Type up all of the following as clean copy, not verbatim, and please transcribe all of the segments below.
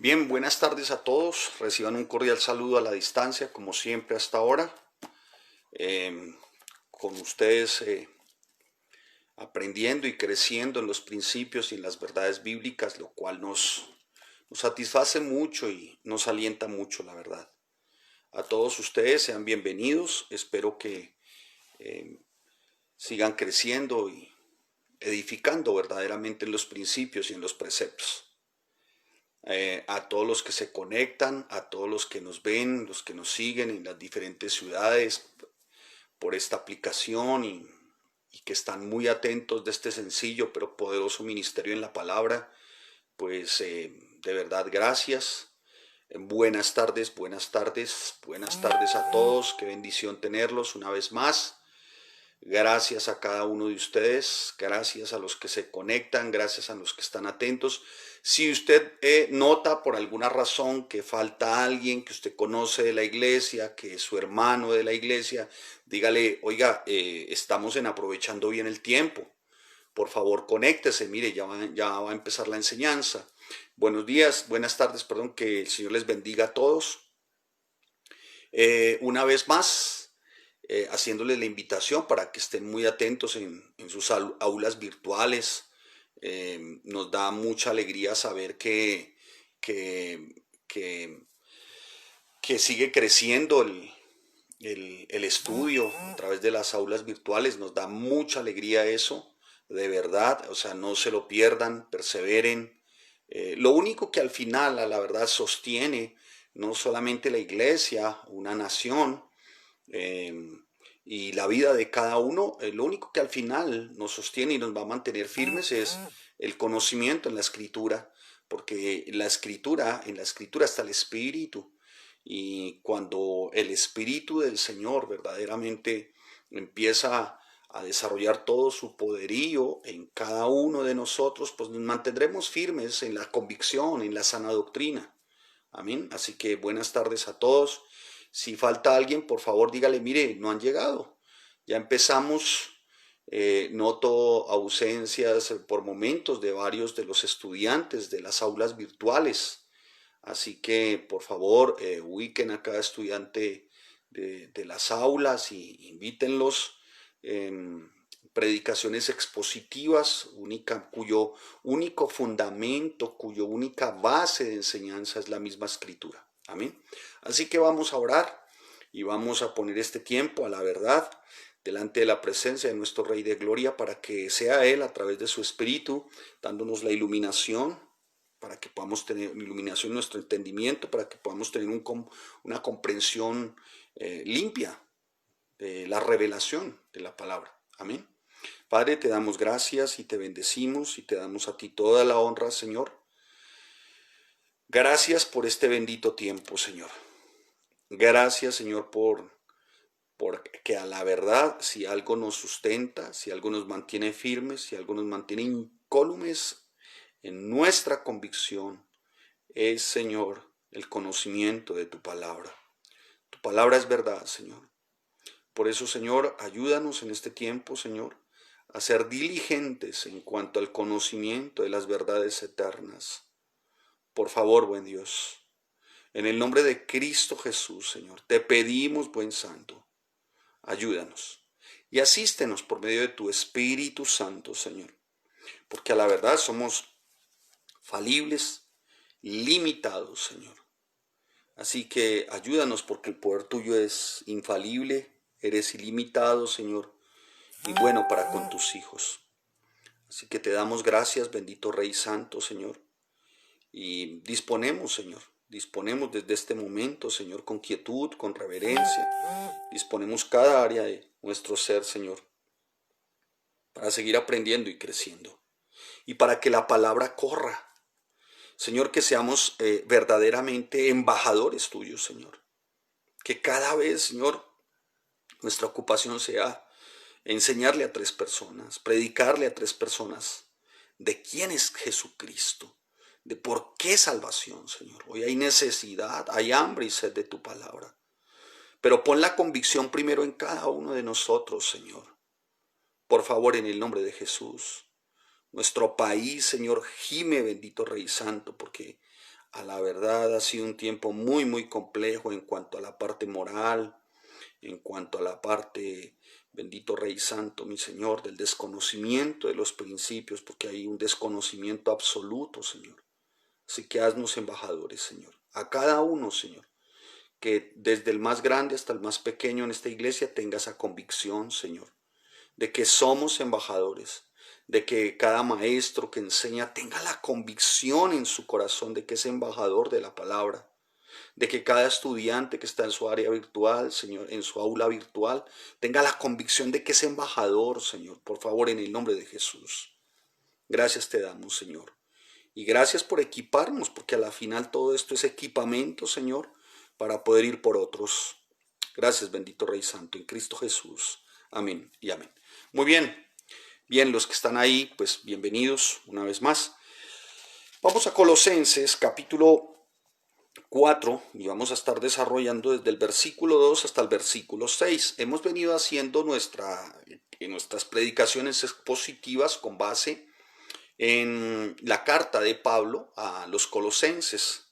Bien, buenas tardes a todos. Reciban un cordial saludo a la distancia, como siempre hasta ahora. Eh, con ustedes aprendiendo y creciendo en los principios y en las verdades bíblicas, lo cual nos satisface mucho y nos alienta mucho, la verdad. A todos ustedes sean bienvenidos. Espero que sigan creciendo y edificando verdaderamente en los principios y en los preceptos. A todos los que se conectan, a todos los que nos ven, los que nos siguen en las diferentes ciudades por esta aplicación y que están muy atentos de este sencillo pero poderoso ministerio en la palabra, pues de verdad gracias. Buenas tardes, buenas tardes, buenas tardes a todos. Qué bendición tenerlos una vez más. Gracias a cada uno de ustedes, gracias a los que se conectan, gracias a los que están atentos. Si usted nota por alguna razón que falta alguien que usted conoce de la iglesia, que es su hermano de la iglesia, dígale, oiga, estamos en aprovechando bien el tiempo. Por favor, conéctese, mire, ya va a empezar la enseñanza. Buenos días, buenas tardes, perdón, que el Señor les bendiga a todos. Una vez más, haciéndoles la invitación para que estén muy atentos en sus aulas virtuales. Nos da mucha alegría saber que, que, que sigue creciendo el estudio a través de las aulas virtuales. Nos da mucha alegría eso, de verdad. O sea, no se lo pierdan, perseveren. Lo único que al final, a la verdad, sostiene no solamente la iglesia, una nación, eh, y la vida de cada uno, lo único que al final nos sostiene y nos va a mantener firmes es el conocimiento en la escritura, porque en la escritura está el espíritu, y cuando el espíritu del Señor verdaderamente empieza a desarrollar todo su poderío en cada uno de nosotros, pues nos mantendremos firmes en la convicción, en la sana doctrina. Amén. Así que buenas tardes a todos. Si falta alguien, por favor dígale, mire, no han llegado. Ya empezamos. Noto ausencias por momentos de varios de los estudiantes de las aulas virtuales. Así que por favor ubiquen a cada estudiante de las aulas y invítenlos. Predicaciones expositivas, cuyo único fundamento, cuya única base de enseñanza es la misma escritura. Amén. Así que vamos a orar y vamos a poner este tiempo a la verdad delante de la presencia de nuestro Rey de Gloria para que sea Él a través de su Espíritu dándonos la iluminación, para que podamos tener iluminación en nuestro entendimiento, para que podamos tener una comprensión limpia de la revelación de la palabra. Amén. Padre, te damos gracias y te bendecimos y te damos a ti toda la honra, Señor. Gracias por este bendito tiempo, Señor. Gracias, Señor, porque a la verdad, si algo nos sustenta, si algo nos mantiene firmes, si algo nos mantiene incólumes en nuestra convicción, es, Señor, el conocimiento de tu palabra. Tu palabra es verdad, Señor. Por eso, Señor, ayúdanos en este tiempo, Señor, a ser diligentes en cuanto al conocimiento de las verdades eternas. Por favor, buen Dios, en el nombre de Cristo Jesús, Señor, te pedimos, buen Santo, ayúdanos y asístenos por medio de tu Espíritu Santo, Señor, porque a la verdad somos falibles, limitados, Señor. Así que ayúdanos porque el poder tuyo es infalible, eres ilimitado, Señor, y bueno para con tus hijos. Así que te damos gracias, bendito Rey Santo, Señor, y disponemos desde este momento, Señor, con quietud, con reverencia, disponemos cada área de nuestro ser, Señor, para seguir aprendiendo y creciendo, y para que la palabra corra. Señor, que seamos verdaderamente embajadores tuyos, Señor. Que cada vez, Señor, nuestra ocupación sea enseñarle a 3 personas, predicarle a 3 personas de quién es Jesucristo, de por qué salvación, Señor. Hoy hay necesidad, hay hambre y sed de tu palabra. Pero pon la convicción primero en cada uno de nosotros, Señor. Por favor, en el nombre de Jesús. Nuestro país, Señor, gime, bendito Rey Santo, porque A la verdad ha sido un tiempo muy, muy complejo en cuanto a la parte moral, en cuanto a la parte, bendito Rey Santo, mi Señor, del desconocimiento de los principios, porque hay un desconocimiento absoluto, Señor. Así que haznos embajadores, Señor. A cada uno, Señor, que desde el más grande hasta el más pequeño en esta iglesia tenga esa convicción, Señor, de que somos embajadores, de que cada maestro que enseña tenga la convicción en su corazón de que es embajador de la palabra, de que cada estudiante que está en su área virtual, Señor, en su aula virtual, tenga la convicción de que es embajador, Señor, por favor, en el nombre de Jesús. Gracias te damos, Señor. Y gracias por equiparnos, porque a la final todo esto es equipamiento, Señor, para poder ir por otros. Gracias, bendito Rey Santo, en Cristo Jesús. Amén y amén. Muy bien, bien, los que están ahí, pues bienvenidos una vez más. Vamos a Colosenses, capítulo 4, y vamos a estar desarrollando desde el versículo 2 hasta el versículo 6. Hemos venido haciendo nuestras predicaciones expositivas con base en la carta de Pablo a los colosenses.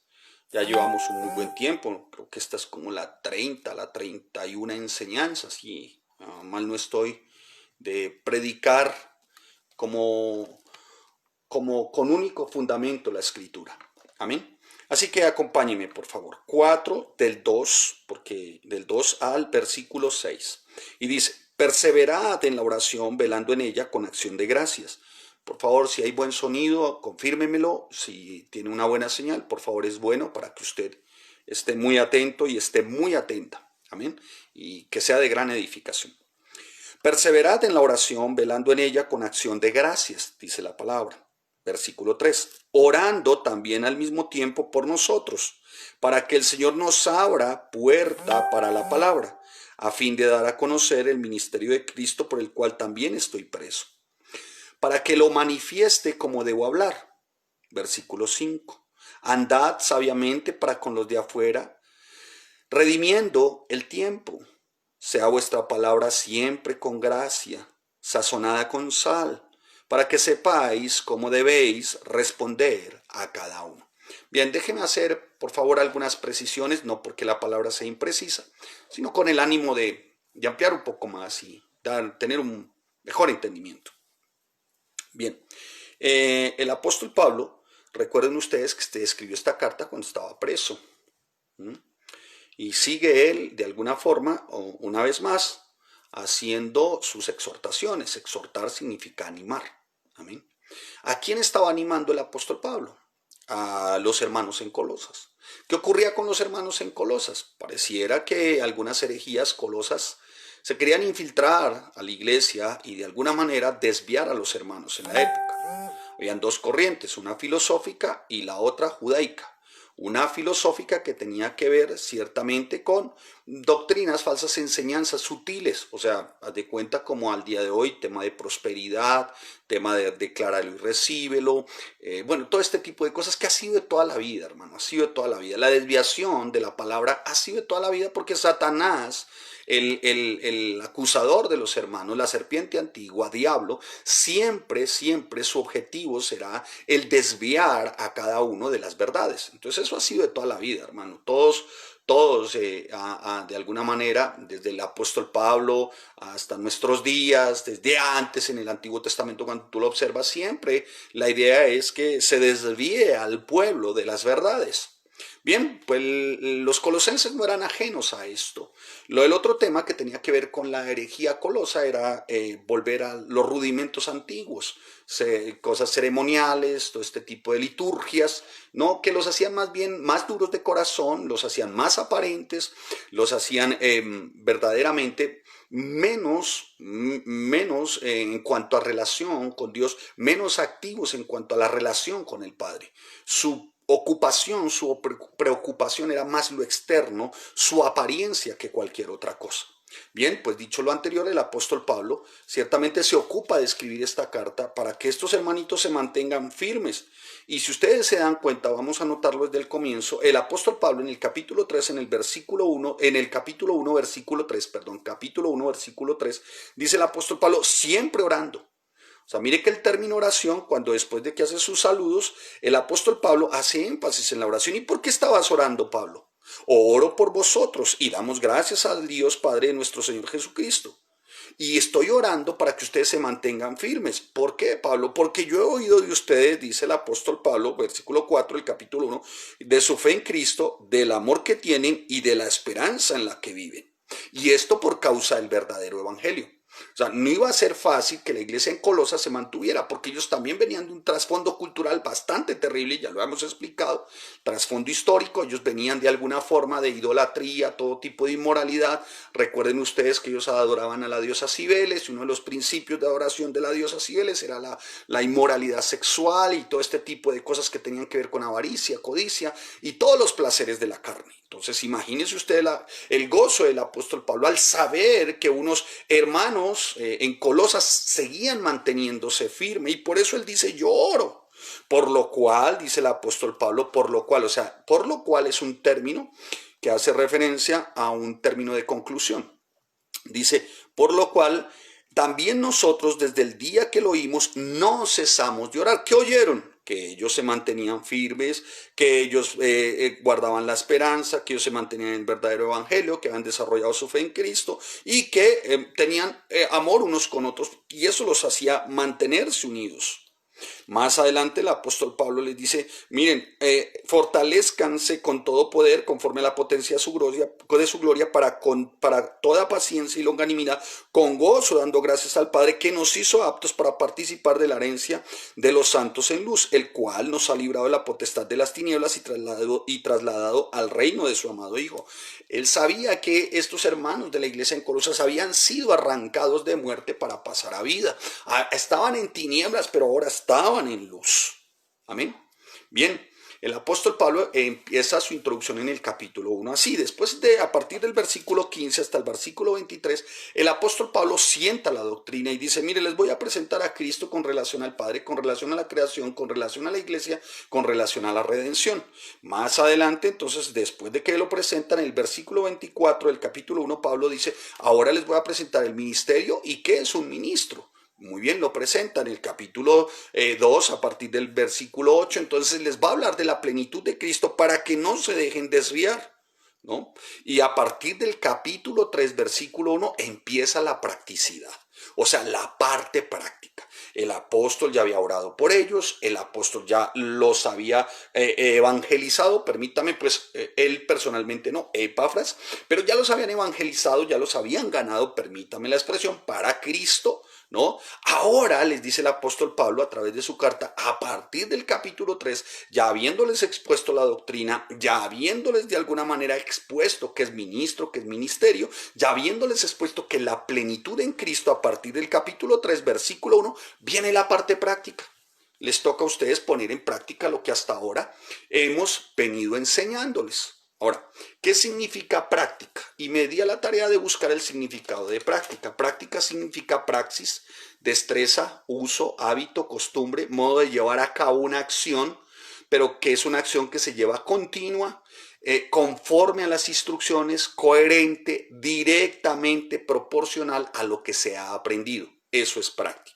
Ya llevamos un muy buen tiempo, creo que esta es como la 30, la 31 enseñanza, si mal no estoy, de predicar como con único fundamento la escritura. Amén. Así que acompáñenme, por favor. 4 del 2, porque del 2 al versículo 6. Y dice, perseverad en la oración, velando en ella con acción de gracias. Por favor, si hay buen sonido, confírmemelo. Si tiene una buena señal, por favor, es bueno para que usted esté muy atento y esté muy atenta. Amén. Y que sea de gran edificación. Perseverad en la oración, velando en ella con acción de gracias, dice la palabra. Versículo 3. Orando también al mismo tiempo por nosotros, para que el Señor nos abra puerta para la palabra, a fin de dar a conocer el ministerio de Cristo por el cual también estoy preso, para que lo manifieste como debo hablar. Versículo 5. Andad sabiamente para con los de afuera, redimiendo el tiempo. Sea vuestra palabra siempre con gracia, sazonada con sal, para que sepáis cómo debéis responder a cada uno. Bien, déjenme hacer, por favor, algunas precisiones, no porque la palabra sea imprecisa, sino con el ánimo de ampliar un poco más y tener un mejor entendimiento. Bien, el apóstol Pablo, recuerden ustedes que escribió esta carta cuando estaba preso. Y sigue él, de alguna forma, o una vez más, haciendo sus exhortaciones. Exhortar significa animar. Amén. ¿A quién estaba animando el apóstol Pablo? A los hermanos en Colosas. ¿Qué ocurría con los hermanos en Colosas? Pareciera que algunas herejías colosas se querían infiltrar a la iglesia y de alguna manera desviar a los hermanos en la época. Habían dos corrientes, una filosófica y la otra judaica. Una filosófica que tenía que ver ciertamente con doctrinas, falsas enseñanzas sutiles, o sea, haz de cuenta como al día de hoy, tema de prosperidad, tema de decláralo y recíbelo, bueno, todo este tipo de cosas que ha sido de toda la vida, hermano, ha sido de toda la vida. La desviación de la palabra ha sido de toda la vida porque Satanás, el acusador de los hermanos, la serpiente antigua, diablo, siempre su objetivo será el desviar a cada uno de las verdades. Entonces eso ha sido de toda la vida, hermano. Todos de alguna manera, desde el apóstol Pablo hasta nuestros días, desde antes en el Antiguo Testamento, cuando tú lo observas, siempre la idea es que se desvíe al pueblo de las verdades. Bien, pues los colosenses no eran ajenos a esto. El otro tema que tenía que ver con la herejía colosa era volver a los rudimentos antiguos, cosas ceremoniales, todo este tipo de liturgias, ¿no? Que los hacían más bien más duros de corazón, los hacían más aparentes, los hacían verdaderamente menos en cuanto a relación con Dios, menos activos en cuanto a la relación con el Padre. Su ocupación, su preocupación era más lo externo, su apariencia que cualquier otra cosa. Bien, pues dicho lo anterior, el apóstol Pablo ciertamente se ocupa de escribir esta carta para que estos hermanitos se mantengan firmes. Y si ustedes se dan cuenta, vamos a notarlo desde el comienzo, el apóstol Pablo en el capítulo 3, en el capítulo 1, versículo 3, dice el apóstol Pablo, siempre orando. O sea, mire que el término oración, cuando después de que hace sus saludos, el apóstol Pablo hace énfasis en la oración. ¿Y por qué estabas orando, Pablo? Oro por vosotros y damos gracias al Dios Padre de nuestro Señor Jesucristo. Y estoy orando para que ustedes se mantengan firmes. ¿Por qué, Pablo? Porque yo he oído de ustedes, dice el apóstol Pablo, versículo 4 del capítulo 1, de su fe en Cristo, del amor que tienen y de la esperanza en la que viven. Y esto por causa del verdadero evangelio. O sea, no iba a ser fácil que la iglesia en Colosas se mantuviera, porque ellos también venían de un trasfondo cultural bastante terrible, ya lo hemos explicado, trasfondo histórico. Ellos venían de alguna forma de idolatría, todo tipo de inmoralidad. Recuerden ustedes que ellos adoraban a la diosa Cibeles, y uno de los principios de adoración de la diosa Cibeles era la inmoralidad sexual y todo este tipo de cosas que tenían que ver con avaricia, codicia y todos los placeres de la carne. Entonces imagínense usted el gozo del apóstol Pablo al saber que unos hermanos en Colosas seguían manteniéndose firme, y por eso él dice: yo oro. Por lo cual, dice el apóstol Pablo, por lo cual, o sea, por lo cual es un término que hace referencia a un término de conclusión. Dice: por lo cual también nosotros desde el día que lo oímos no cesamos de orar. ¿Qué oyeron? Que ellos se mantenían firmes, que ellos guardaban la esperanza, que ellos se mantenían en el verdadero evangelio, que habían desarrollado su fe en Cristo y que tenían amor unos con otros, y eso los hacía mantenerse unidos. Más adelante el apóstol Pablo les dice: miren, fortalezcanse con todo poder conforme a la potencia de su gloria para toda paciencia y longanimidad, con gozo, dando gracias al Padre que nos hizo aptos para participar de la herencia de los santos en luz, el cual nos ha librado de la potestad de las tinieblas y trasladado al reino de su amado Hijo. Él sabía que estos hermanos de la iglesia en Colosas habían sido arrancados de muerte para pasar a vida. Estaban en tinieblas, pero ahora estaban en luz. Amén. Bien, el apóstol Pablo empieza su introducción en el capítulo 1 así. Después a partir del versículo 15 hasta el versículo 23, el apóstol Pablo sienta la doctrina y dice: mire, les voy a presentar a Cristo con relación al Padre, con relación a la creación, con relación a la iglesia, con relación a la redención. Más adelante, entonces, después de que lo presentan, en el versículo 24 del capítulo 1, Pablo dice: ahora les voy a presentar el ministerio. ¿Y qué es un ministro? Muy bien, lo presenta en el capítulo 2 a partir del versículo 8. Entonces les va a hablar de la plenitud de Cristo para que no se dejen desviar, ¿no? Y a partir del capítulo 3, versículo 1, empieza la practicidad, o sea, la parte práctica. El apóstol ya había orado por ellos, el apóstol ya los había evangelizado, permítame, pues él personalmente no, Epafras, pero ya los habían evangelizado, ya los habían ganado, permítame la expresión, para Cristo, ¿no? Ahora les dice el apóstol Pablo a través de su carta, a partir del capítulo 3, ya habiéndoles expuesto la doctrina, ya habiéndoles de alguna manera expuesto que es ministro, que es ministerio, ya habiéndoles expuesto que la plenitud en Cristo, a partir del capítulo 3, versículo 1, viene la parte práctica. Les toca a ustedes poner en práctica lo que hasta ahora hemos venido enseñándoles. Ahora, ¿qué significa práctica? Y me di a la tarea de buscar el significado de práctica. Práctica significa praxis, destreza, uso, hábito, costumbre, modo de llevar a cabo una acción, pero que es una acción que se lleva continua, conforme a las instrucciones, coherente, directamente proporcional a lo que se ha aprendido. Eso es práctica.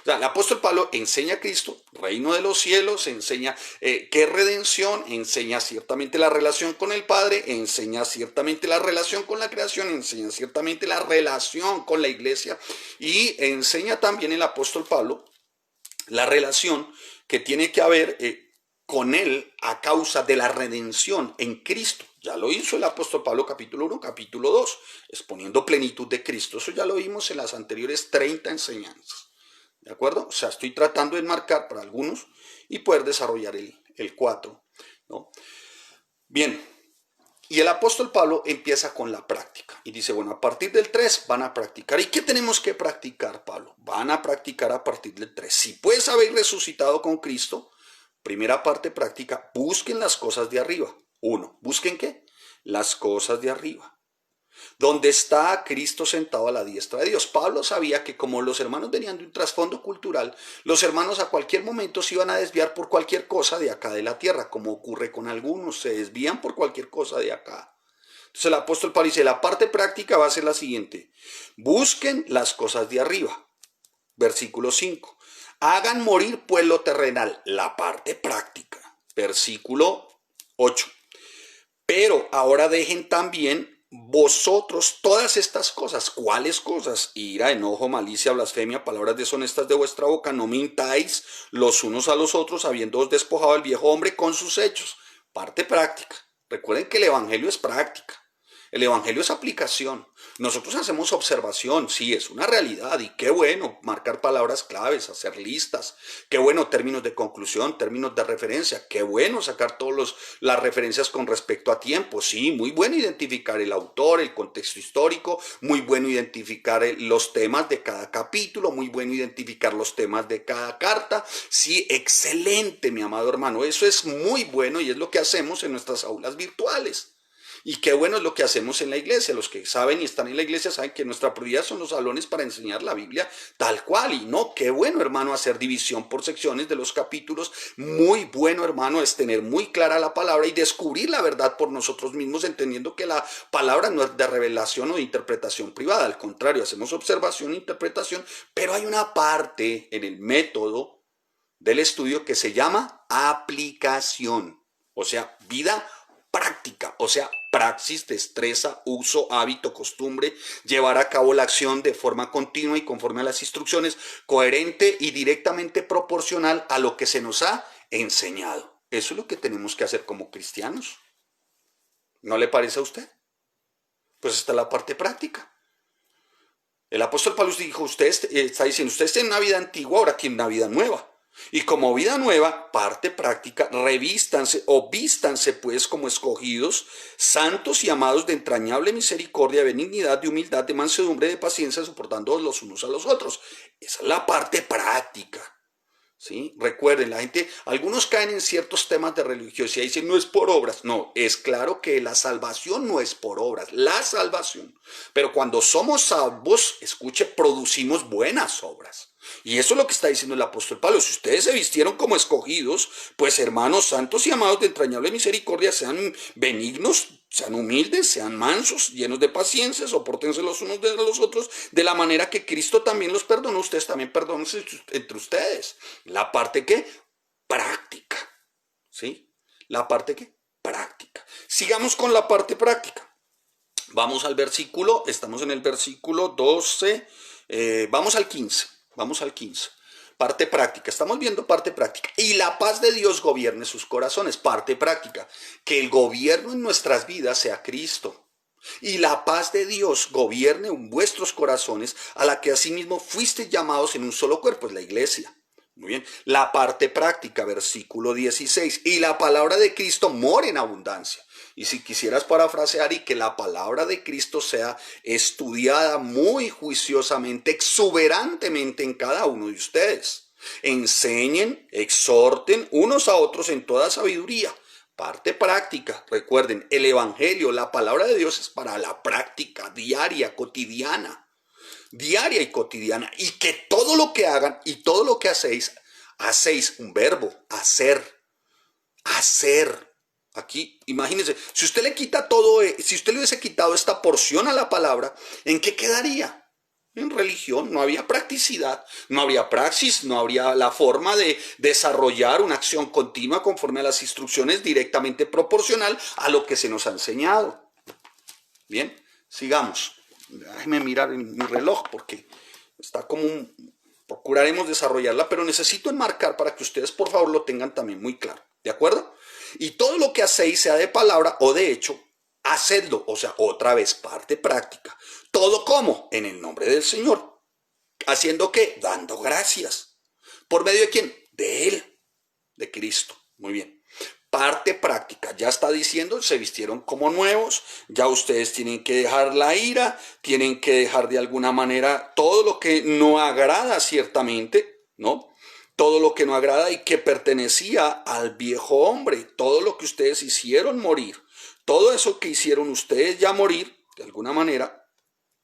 O sea, el apóstol Pablo enseña a Cristo, reino de los cielos, enseña qué es redención, enseña ciertamente la relación con el Padre, enseña ciertamente la relación con la creación, enseña ciertamente la relación con la iglesia, y enseña también el apóstol Pablo la relación que tiene que haber con él a causa de la redención en Cristo. Ya lo hizo el apóstol Pablo capítulo 1, capítulo 2, exponiendo plenitud de Cristo. Eso ya lo vimos en las anteriores 30 enseñanzas. ¿De acuerdo? O sea, estoy tratando de enmarcar para algunos y poder desarrollar el 4, ¿no? Bien, y el apóstol Pablo empieza con la práctica y dice: bueno, a partir del 3 van a practicar. ¿Y qué tenemos que practicar, Pablo? Van a practicar a partir del 3. Si pues habéis resucitado con Cristo, primera parte práctica, busquen las cosas de arriba. 1. ¿Busquen qué? Las cosas de arriba, donde está Cristo sentado a la diestra de Dios. Pablo sabía que como los hermanos venían de un trasfondo cultural, los hermanos a cualquier momento se iban a desviar por cualquier cosa de acá de la tierra, como ocurre con algunos, se desvían por cualquier cosa de acá. Entonces el apóstol Pablo dice: la parte práctica va a ser la siguiente: busquen las cosas de arriba. Versículo 5. Hagan morir pues lo terrenal, la parte práctica. Versículo 8. Pero ahora dejen también vosotros todas estas cosas. ¿Cuáles cosas? Ira, enojo, malicia, blasfemia, palabras deshonestas de vuestra boca. No mintáis los unos a los otros, habiéndoos despojado del viejo hombre con sus hechos. Parte práctica. Recuerden que el evangelio es práctica. El evangelio es aplicación. Nosotros hacemos observación, sí, es una realidad y qué bueno marcar palabras claves, hacer listas, qué bueno términos de conclusión, términos de referencia, qué bueno sacar todas las referencias con respecto a tiempo, sí, muy bueno identificar el autor, el contexto histórico, muy bueno identificar los temas de cada capítulo, muy bueno identificar los temas de cada carta, sí, excelente, mi amado hermano, eso es muy bueno y es lo que hacemos en nuestras aulas virtuales. Y qué bueno es lo que hacemos en la iglesia. Los que saben y están en la iglesia saben que nuestra prioridad son los salones para enseñar la Biblia tal cual. Y no, qué bueno, hermano, hacer división por secciones de los capítulos. Muy bueno, hermano, es tener muy clara la palabra y descubrir la verdad por nosotros mismos, entendiendo que la palabra no es de revelación o de interpretación privada. Al contrario, hacemos observación e interpretación, pero hay una parte en el método del estudio que se llama aplicación. O sea, vida práctica, o sea, praxis, destreza, uso, hábito, costumbre, llevar a cabo la acción de forma continua y conforme a las instrucciones, coherente y directamente proporcional a lo que se nos ha enseñado. Eso es lo que tenemos que hacer como cristianos. ¿No le parece a usted? Pues está la parte práctica. El apóstol Pablo dijo, usted está diciendo, ustedes tienen una vida antigua, ahora tienen una vida nueva. Y como vida nueva, parte práctica, revístanse o vístanse pues como escogidos, santos y amados de entrañable misericordia, benignidad, de humildad, de mansedumbre, de paciencia, soportando los unos a los otros. Esa es la parte práctica. ¿Sí? Recuerden, la gente, algunos caen en ciertos temas de religiosidad y dicen, no es por obras. No, es claro que la salvación no es por obras, la salvación. Pero cuando somos salvos, escuche, producimos buenas obras. Y eso es lo que está diciendo el apóstol Pablo. Si ustedes se vistieron como escogidos, pues hermanos santos y amados de entrañable misericordia, sean benignos, sean humildes, sean mansos, llenos de paciencia, sopórtense los unos de los otros, de la manera que Cristo también los perdonó, ustedes también perdónense entre ustedes. La parte que práctica, ¿sí? La parte que práctica. Sigamos con la parte práctica. Vamos al versículo, estamos en el versículo 12, vamos al 15. Vamos al 15. Parte práctica. Estamos viendo parte práctica. Y la paz de Dios gobierne sus corazones. Parte práctica. Que el gobierno en nuestras vidas sea Cristo. Y la paz de Dios gobierne en vuestros corazones, a la que asimismo fuisteis llamados en un solo cuerpo, es la iglesia. Muy bien. La parte práctica, versículo 16. Y la palabra de Cristo mora en abundancia. Y si quisieras parafrasear y que la palabra de Cristo sea estudiada muy juiciosamente, exuberantemente en cada uno de ustedes. Enseñen, exhorten unos a otros en toda sabiduría. Parte práctica. Recuerden, el evangelio, la palabra de Dios es para la práctica diaria, cotidiana. Diaria y cotidiana. Y que todo lo que hagan y todo lo que hacéis un verbo, hacer. Hacer. Aquí, imagínense, si usted le quita todo, si usted le hubiese quitado esta porción a la palabra, ¿en qué quedaría? En religión, no había practicidad, no habría praxis, no habría la forma de desarrollar una acción continua conforme a las instrucciones directamente proporcional a lo que se nos ha enseñado. Bien, sigamos. Déjeme mirar en mi reloj porque está como procuraremos desarrollarla, pero necesito enmarcar para que ustedes por favor lo tengan también muy claro. ¿De acuerdo? Y todo lo que hacéis, sea de palabra o de hecho, hacedlo. O sea, otra vez, parte práctica. ¿Todo cómo? En el nombre del Señor. ¿Haciendo qué? Dando gracias. ¿Por medio de quién? De Él, de Cristo. Muy bien. Parte práctica. Ya está diciendo, se vistieron como nuevos. Ya ustedes tienen que dejar la ira. Tienen que dejar de alguna manera todo lo que no agrada ciertamente, ¿no? Todo lo que no agrada y que pertenecía al viejo hombre, todo lo que ustedes hicieron morir, todo eso que hicieron ustedes ya morir, de alguna manera,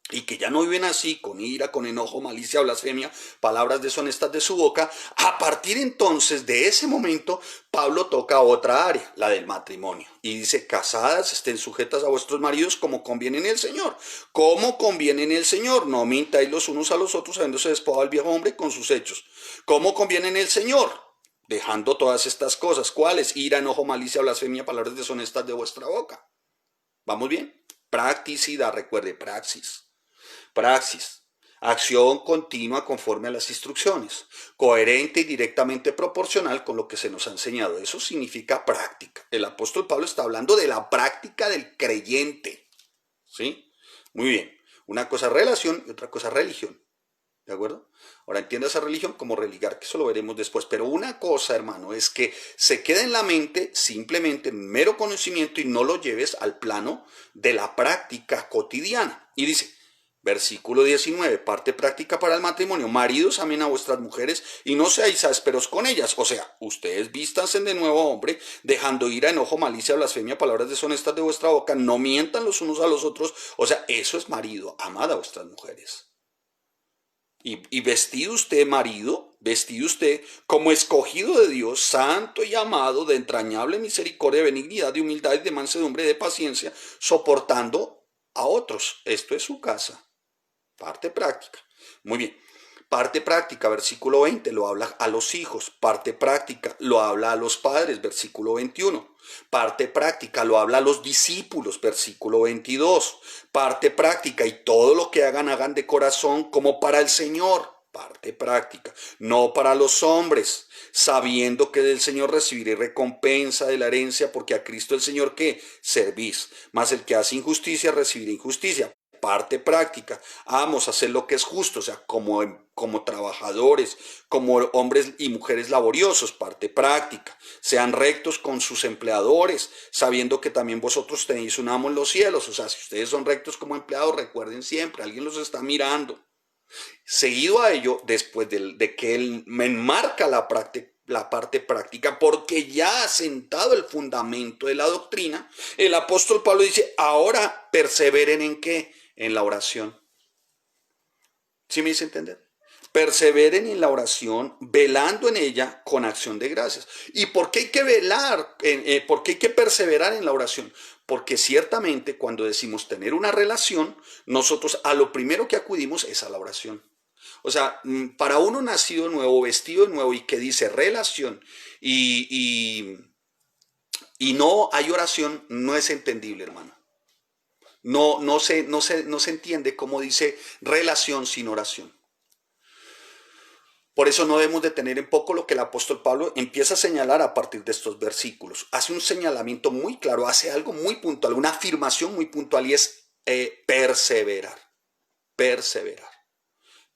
y que ya no viven así, con ira, con enojo, malicia, blasfemia, palabras deshonestas de su boca, a partir entonces de ese momento, Pablo toca otra área, la del matrimonio, y dice, casadas estén sujetas a vuestros maridos como conviene en el Señor. ¿Cómo conviene en el Señor? No mintáis los unos a los otros, habiéndose despojado al viejo hombre con sus hechos. ¿Cómo conviene en el Señor? Dejando todas estas cosas. ¿Cuáles? Ira, enojo, malicia, blasfemia, palabras deshonestas de vuestra boca. ¿Vamos bien? Practicidad, recuerde, praxis. Praxis. Acción continua conforme a las instrucciones, coherente y directamente proporcional con lo que se nos ha enseñado. Eso significa práctica. El apóstol Pablo está hablando de la práctica del creyente. ¿Sí? Muy bien. Una cosa es relación y otra cosa es religión. ¿De acuerdo? Ahora entienda esa religión como religar, que eso lo veremos después. Pero una cosa, hermano, es que se quede en la mente simplemente en mero conocimiento y no lo lleves al plano de la práctica cotidiana. Y dice, versículo 19, parte práctica para el matrimonio. Maridos, amen a vuestras mujeres y no seáis ásperos con ellas. O sea, ustedes vístanse de nuevo, hombre, dejando ira, enojo, malicia, blasfemia, palabras deshonestas de vuestra boca. No mientan los unos a los otros. O sea, eso es marido. Amad a vuestras mujeres. Y vestido usted, marido, vestido usted como escogido de Dios, santo y amado, de entrañable misericordia, de benignidad, de humildad y de mansedumbre, de paciencia, soportando a otros. Esto es su casa. Parte práctica. Muy bien. Parte práctica, versículo 20, lo habla a los hijos. Parte práctica, lo habla a los padres, versículo 21. Parte práctica, lo habla a los discípulos, versículo 22. Parte práctica, y todo lo que hagan, hagan de corazón como para el Señor. Parte práctica, no para los hombres, sabiendo que del Señor recibiré recompensa de la herencia, porque a Cristo el Señor, ¿qué? Servís. Mas el que hace injusticia recibirá injusticia. Parte práctica, vamos a hacer lo que es justo, o sea, como trabajadores, como hombres y mujeres laboriosos. Parte práctica, sean rectos con sus empleadores, sabiendo que también vosotros tenéis un amo en los cielos. O sea, si ustedes son rectos como empleados, recuerden siempre, alguien los está mirando. Seguido a ello, después de que él me enmarca la parte práctica, porque ya ha sentado el fundamento de la doctrina, el apóstol Pablo dice, ahora perseveren en ¿qué? En la oración. ¿Sí me hice entender? Perseveren en la oración, velando en ella con acción de gracias. ¿Y por qué hay que velar? ¿Por qué hay que perseverar en la oración? Porque ciertamente cuando decimos tener una relación, nosotros a lo primero que acudimos es a la oración. O sea, para uno nacido nuevo, vestido de nuevo y que dice relación y, y, y no hay oración, no es entendible, hermano. No se entiende cómo dice relación sin oración. Por eso no debemos de tener en poco lo que el apóstol Pablo empieza a señalar a partir de estos versículos. Hace un señalamiento muy claro, hace algo muy puntual, una afirmación muy puntual y es perseverar, perseverar.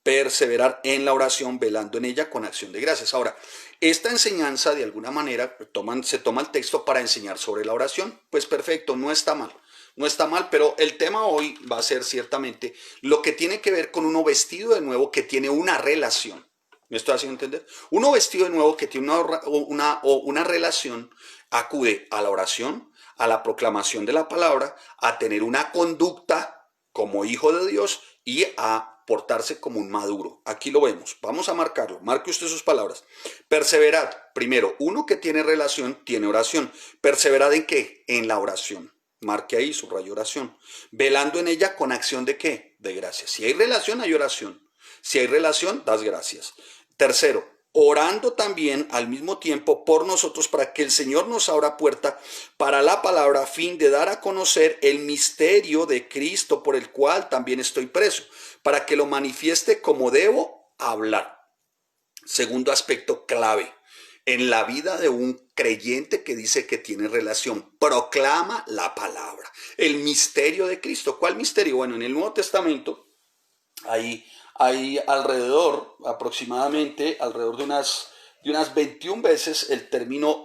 Perseverar en la oración, velando en ella con acción de gracias. Ahora, esta enseñanza de alguna manera se toma el texto para enseñar sobre la oración. Pues perfecto, no está mal. No está mal, pero el tema hoy va a ser ciertamente lo que tiene que ver con uno vestido de nuevo que tiene una relación. ¿Me estoy haciendo entender? Uno vestido de nuevo que tiene una relación acude a la oración, a la proclamación de la palabra, a tener una conducta como hijo de Dios y a portarse como un maduro. Aquí lo vemos. Vamos a marcarlo. Marque usted sus palabras. Perseverad. Primero, uno que tiene relación, tiene oración. ¿Perseverad en qué? En la oración. Marque ahí, subrayo oración. Velando en ella con acción de qué? De gracias. Si hay relación, hay oración. Si hay relación, das gracias. Tercero, orando también al mismo tiempo por nosotros para que el Señor nos abra puerta para la palabra a fin de dar a conocer el misterio de Cristo por el cual también estoy preso, para que lo manifieste como debo hablar. Segundo aspecto clave en la vida de un creyente que dice que tiene relación, proclama la palabra, el misterio de Cristo. ¿Cuál misterio? Bueno, en el Nuevo Testamento hay aproximadamente alrededor de unas 21 veces el término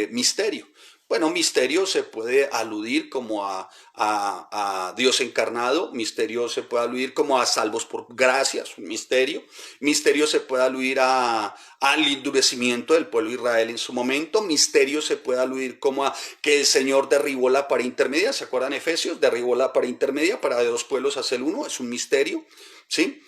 misterio. Bueno, misterio se puede aludir como a Dios encarnado, misterio se puede aludir como a salvos por gracia, es un misterio, misterio se puede aludir al endurecimiento del pueblo de Israel en su momento, misterio se puede aludir como a que el Señor derribó la pared intermedia, ¿se acuerdan Efesios? Derribó la pared intermedia para de dos pueblos hacer uno, es un misterio, ¿sí?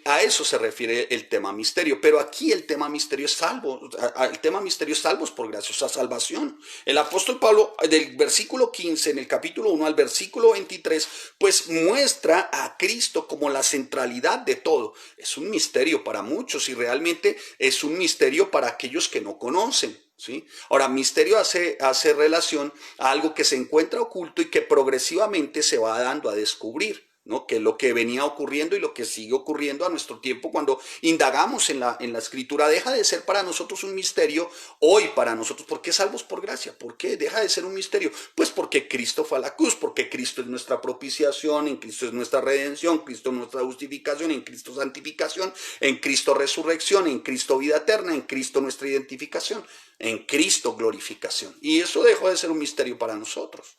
A eso se refiere el tema misterio, pero aquí el tema misterio es salvo, el tema misterio es salvos por gracia, o sea, salvación. El apóstol Pablo, del versículo 15 en el capítulo 1 al versículo 23, pues muestra a Cristo como la centralidad de todo. Es un misterio para muchos y realmente es un misterio para aquellos que no conocen. ¿Sí? Ahora, misterio hace relación a algo que se encuentra oculto y que progresivamente se va dando a descubrir, ¿no? Que es lo que venía ocurriendo y lo que sigue ocurriendo a nuestro tiempo cuando indagamos en la escritura. Deja de ser para nosotros un misterio hoy para nosotros. ¿Por qué salvos por gracia? ¿Por qué deja de ser un misterio? Pues porque Cristo fue a la cruz, porque Cristo es nuestra propiciación, en Cristo es nuestra redención, Cristo es nuestra justificación, en Cristo santificación, en Cristo resurrección, en Cristo vida eterna, en Cristo nuestra identificación, en Cristo glorificación. Y eso dejó de ser un misterio para nosotros.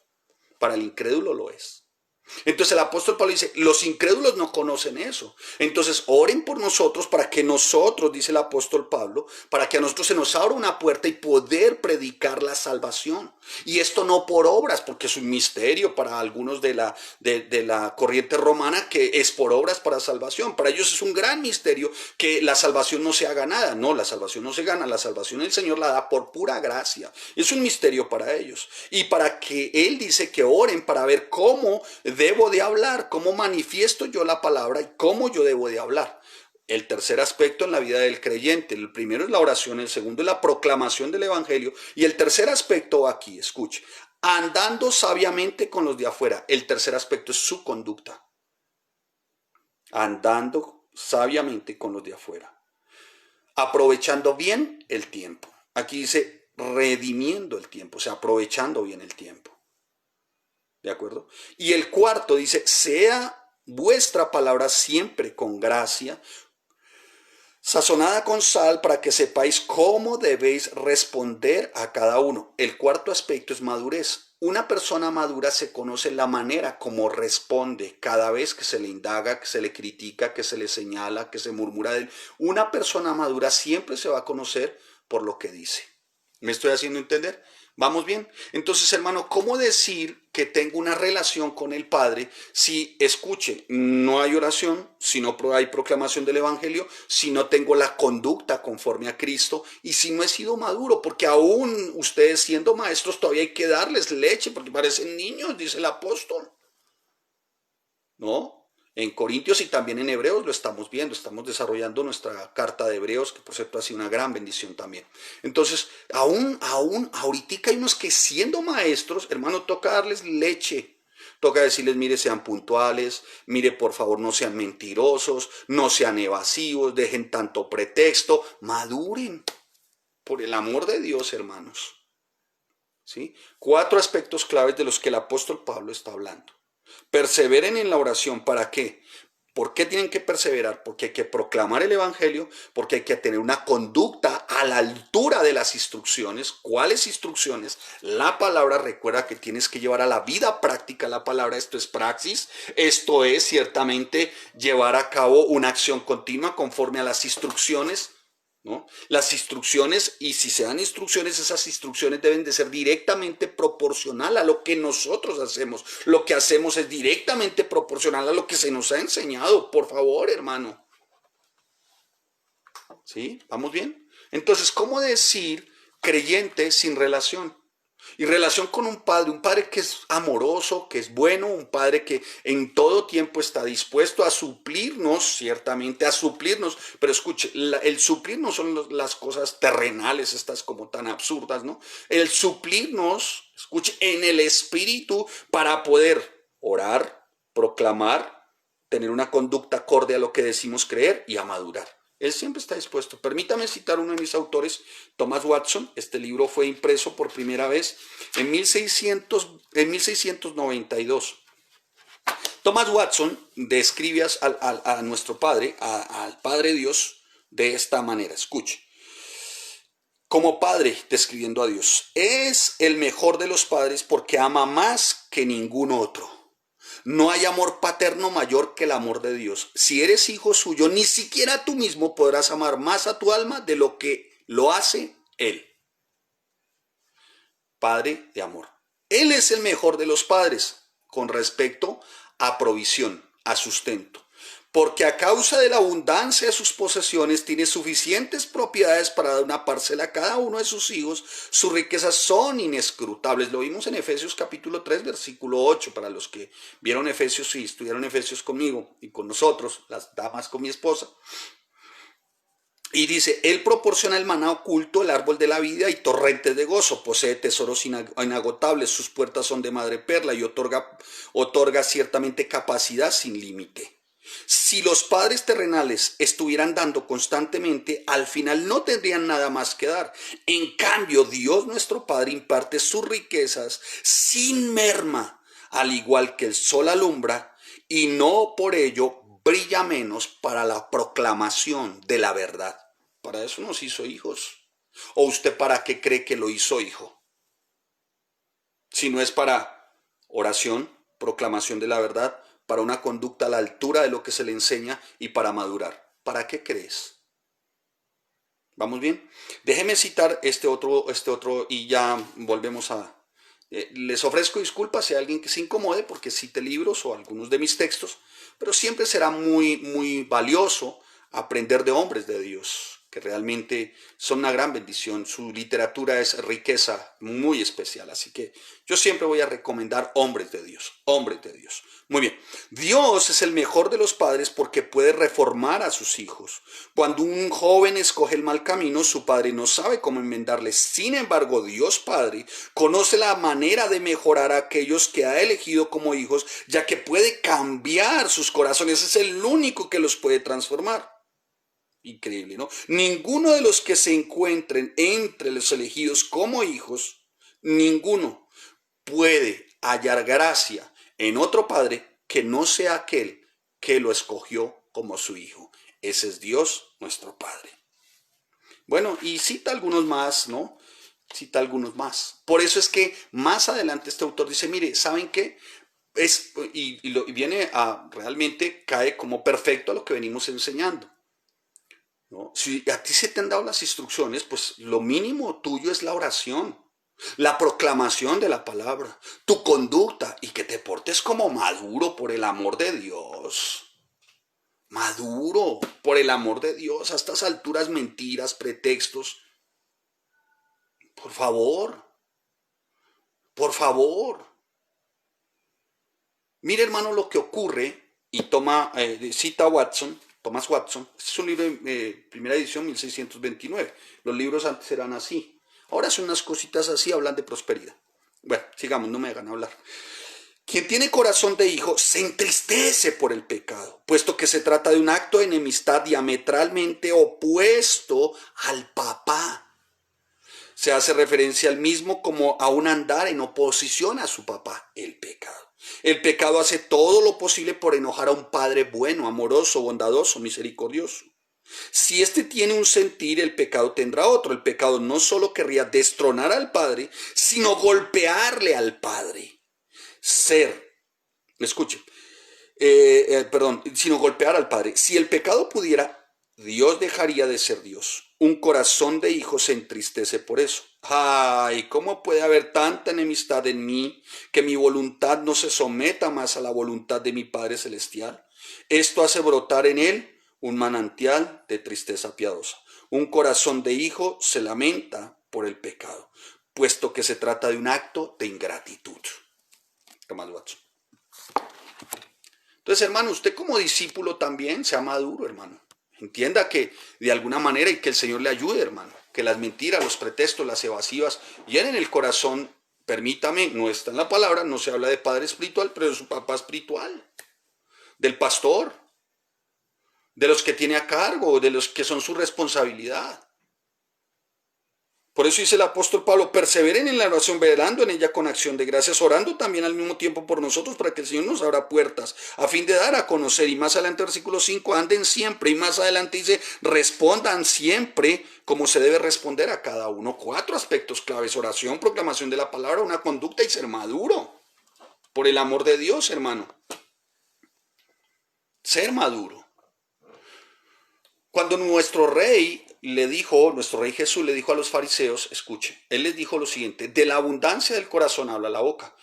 Para el incrédulo lo es. Entonces el apóstol Pablo dice, los incrédulos no conocen eso. Entonces oren por nosotros para que nosotros, dice el apóstol Pablo, para que a nosotros se nos abra una puerta y poder predicar la salvación. Y esto no por obras, porque es un misterio para algunos de la corriente romana que es por obras para salvación. Para ellos es un gran misterio que la salvación no se haga nada. No, la salvación no se gana, la salvación el Señor la da por pura gracia. Es un misterio para ellos. Y para que Él dice que oren para ver cómo debo de hablar, cómo manifiesto yo la palabra y cómo yo debo de hablar. El tercer aspecto en la vida del creyente, el primero es la oración, el segundo es la proclamación del evangelio y el tercer aspecto aquí, escuche, andando sabiamente con los de afuera. El tercer aspecto es su conducta, andando sabiamente con los de afuera, aprovechando bien el tiempo. Aquí dice redimiendo el tiempo, o sea, aprovechando bien el tiempo. ¿De acuerdo? Y el cuarto dice, sea vuestra palabra siempre con gracia, sazonada con sal para que sepáis cómo debéis responder a cada uno. El cuarto aspecto es madurez. Una persona madura se conoce la manera como responde cada vez que se le indaga, que se le critica, que se le señala, que se murmura de él. Una persona madura siempre se va a conocer por lo que dice. ¿Me estoy haciendo entender? ¿Vamos bien? Entonces, hermano, ¿cómo decir que tengo una relación con el Padre si, escuche, no hay oración, si no hay proclamación del Evangelio, si no tengo la conducta conforme a Cristo y si no he sido maduro? Porque aún ustedes siendo maestros todavía hay que darles leche porque parecen niños, dice el apóstol. ¿No? En Corintios y también en Hebreos lo estamos viendo, estamos desarrollando nuestra carta de Hebreos, que por cierto ha sido una gran bendición también. Entonces, ahorita hay unos que siendo maestros, hermano, toca darles leche, toca decirles, mire, sean puntuales, mire, por favor, no sean mentirosos, no sean evasivos, dejen tanto pretexto, maduren, por el amor de Dios, hermanos. ¿Sí? 4 aspectos claves de los que el apóstol Pablo está hablando. Perseveren en la oración. ¿Para qué? ¿Por qué tienen que perseverar? Porque hay que proclamar el evangelio, porque hay que tener una conducta a la altura de las instrucciones. ¿Cuáles instrucciones? La palabra, recuerda que tienes que llevar a la vida práctica la palabra. Esto es praxis. Esto es ciertamente llevar a cabo una acción continua conforme a las instrucciones, ¿no? Las instrucciones, y si se dan instrucciones, esas instrucciones deben de ser directamente proporcional a lo que nosotros hacemos. Lo que hacemos es directamente proporcional a lo que se nos ha enseñado. Por favor, hermano. ¿Sí? ¿Vamos bien? Entonces, ¿cómo decir creyente sin relación? Y relación con un padre que es amoroso, que es bueno, un padre que en todo tiempo está dispuesto a suplirnos, ciertamente a suplirnos, pero escuche, el suplir no son las cosas terrenales, estas como tan absurdas, ¿no? El suplirnos, escuche, en el espíritu para poder orar, proclamar, tener una conducta acorde a lo que decimos creer y a madurar. Él siempre está dispuesto. Permítame citar uno de mis autores, Thomas Watson. Este libro fue impreso por primera vez en 1692. Thomas Watson describe a nuestro Padre, al Padre Dios, de esta manera. Escuche. como padre, describiendo a Dios, es el mejor de los padres porque ama más que ningún otro. No hay amor paterno mayor que el amor de Dios. Si eres hijo suyo, ni siquiera tú mismo podrás amar más a tu alma de lo que lo hace Él. Padre de amor. Él es el mejor de los padres con respecto a provisión, a sustento. Porque a causa de la abundancia de sus posesiones tiene suficientes propiedades para dar una parcela a cada uno de sus hijos. Sus riquezas son inescrutables. Lo vimos en Efesios capítulo 3, versículo 8, para los que vieron Efesios y estudiaron Efesios conmigo y con nosotros, las damas con mi esposa. Y dice, Él proporciona el maná oculto, el árbol de la vida y torrentes de gozo. Posee tesoros inagotables, sus puertas son de madre perla y otorga ciertamente capacidad sin límite. Si los padres terrenales estuvieran dando constantemente, al final no tendrían nada más que dar. En cambio, Dios nuestro Padre imparte sus riquezas sin merma, al igual que el sol alumbra, y no por ello brilla menos para la proclamación de la verdad. Para eso nos hizo hijos. ¿O usted para qué cree que lo hizo hijo? Si no es para oración, proclamación de la verdad, para una conducta a la altura de lo que se le enseña y para madurar. ¿Para qué crees? ¿Vamos bien? Déjeme citar este otro y ya volvemos a... les ofrezco disculpas si hay alguien que se incomode porque cite libros o algunos de mis textos, pero siempre será muy valioso aprender de hombres de Dios, que realmente son una gran bendición. Su literatura es riqueza muy especial, así que yo siempre voy a recomendar hombres de Dios, hombres de Dios. Muy bien, Dios es el mejor de los padres porque puede reformar a sus hijos. Cuando un joven escoge el mal camino, su padre no sabe cómo enmendarle. Sin embargo, Dios Padre conoce la manera de mejorar a aquellos que ha elegido como hijos, ya que puede cambiar sus corazones. Es el único que los puede transformar. Increíble, ¿no? Ninguno de los que se encuentren entre los elegidos como hijos, ninguno puede hallar gracia en otro padre que no sea aquel que lo escogió como su hijo. Ese es Dios, nuestro Padre. Bueno, y cita algunos más, ¿no? Cita algunos más. Por eso es que más adelante este autor dice, mire, ¿saben qué? Y viene a, realmente cae como perfecto a lo que venimos enseñando, ¿no? Si a ti se te han dado las instrucciones, pues lo mínimo tuyo es la oración, la proclamación de la palabra, tu conducta y que te portes como maduro por el amor de Dios. Maduro por el amor de Dios. A estas alturas mentiras, pretextos. Por favor, por favor. Mire, hermano, lo que ocurre y cita Watson. Thomas Watson, este es un libro de primera edición, 1629. Los libros antes eran así. Ahora son unas cositas así, hablan de prosperidad. Bueno, sigamos, no me hagan hablar. Quien tiene corazón de hijo se entristece por el pecado, puesto que se trata de un acto de enemistad diametralmente opuesto al papá. Se hace referencia al mismo como a un andar en oposición a su papá, el pecado. El pecado hace todo lo posible por enojar a un padre bueno, amoroso, bondadoso, misericordioso. Si éste tiene un sentir, el pecado tendrá otro. El pecado no solo querría destronar al padre, sino golpearle al padre. Escuche, sino golpear al padre. Si el pecado pudiera, Dios dejaría de ser Dios. Un corazón de hijo se entristece por eso. Ay, ¿cómo puede haber tanta enemistad en mí que mi voluntad no se someta más a la voluntad de mi Padre Celestial? Esto hace brotar en él un manantial de tristeza piadosa. Un corazón de hijo se lamenta por el pecado, puesto que se trata de un acto de ingratitud. Thomas Watson. Entonces, hermano, usted como discípulo también sea maduro, hermano. Entienda que de alguna manera y que el Señor le ayude, hermano. Que las mentiras, los pretextos, las evasivas llenen el corazón. Permítame, no está en la palabra, no se habla de padre espiritual, pero de su papá espiritual. Del pastor. De los que tiene a cargo, de los que son su responsabilidad. Por eso dice el apóstol Pablo, perseveren en la oración, velando en ella con acción de gracias, orando también al mismo tiempo por nosotros para que el Señor nos abra puertas, a fin de dar a conocer. Y más adelante, versículo 5, anden siempre. Y más adelante dice, respondan siempre como se debe responder a cada uno. 4 aspectos claves: oración, proclamación de la palabra, una conducta y ser maduro. Por el amor de Dios, hermano. Ser maduro. Cuando nuestro rey Jesús le dijo a los fariseos, escuche, él les dijo lo siguiente: de la abundancia del corazón habla la boca.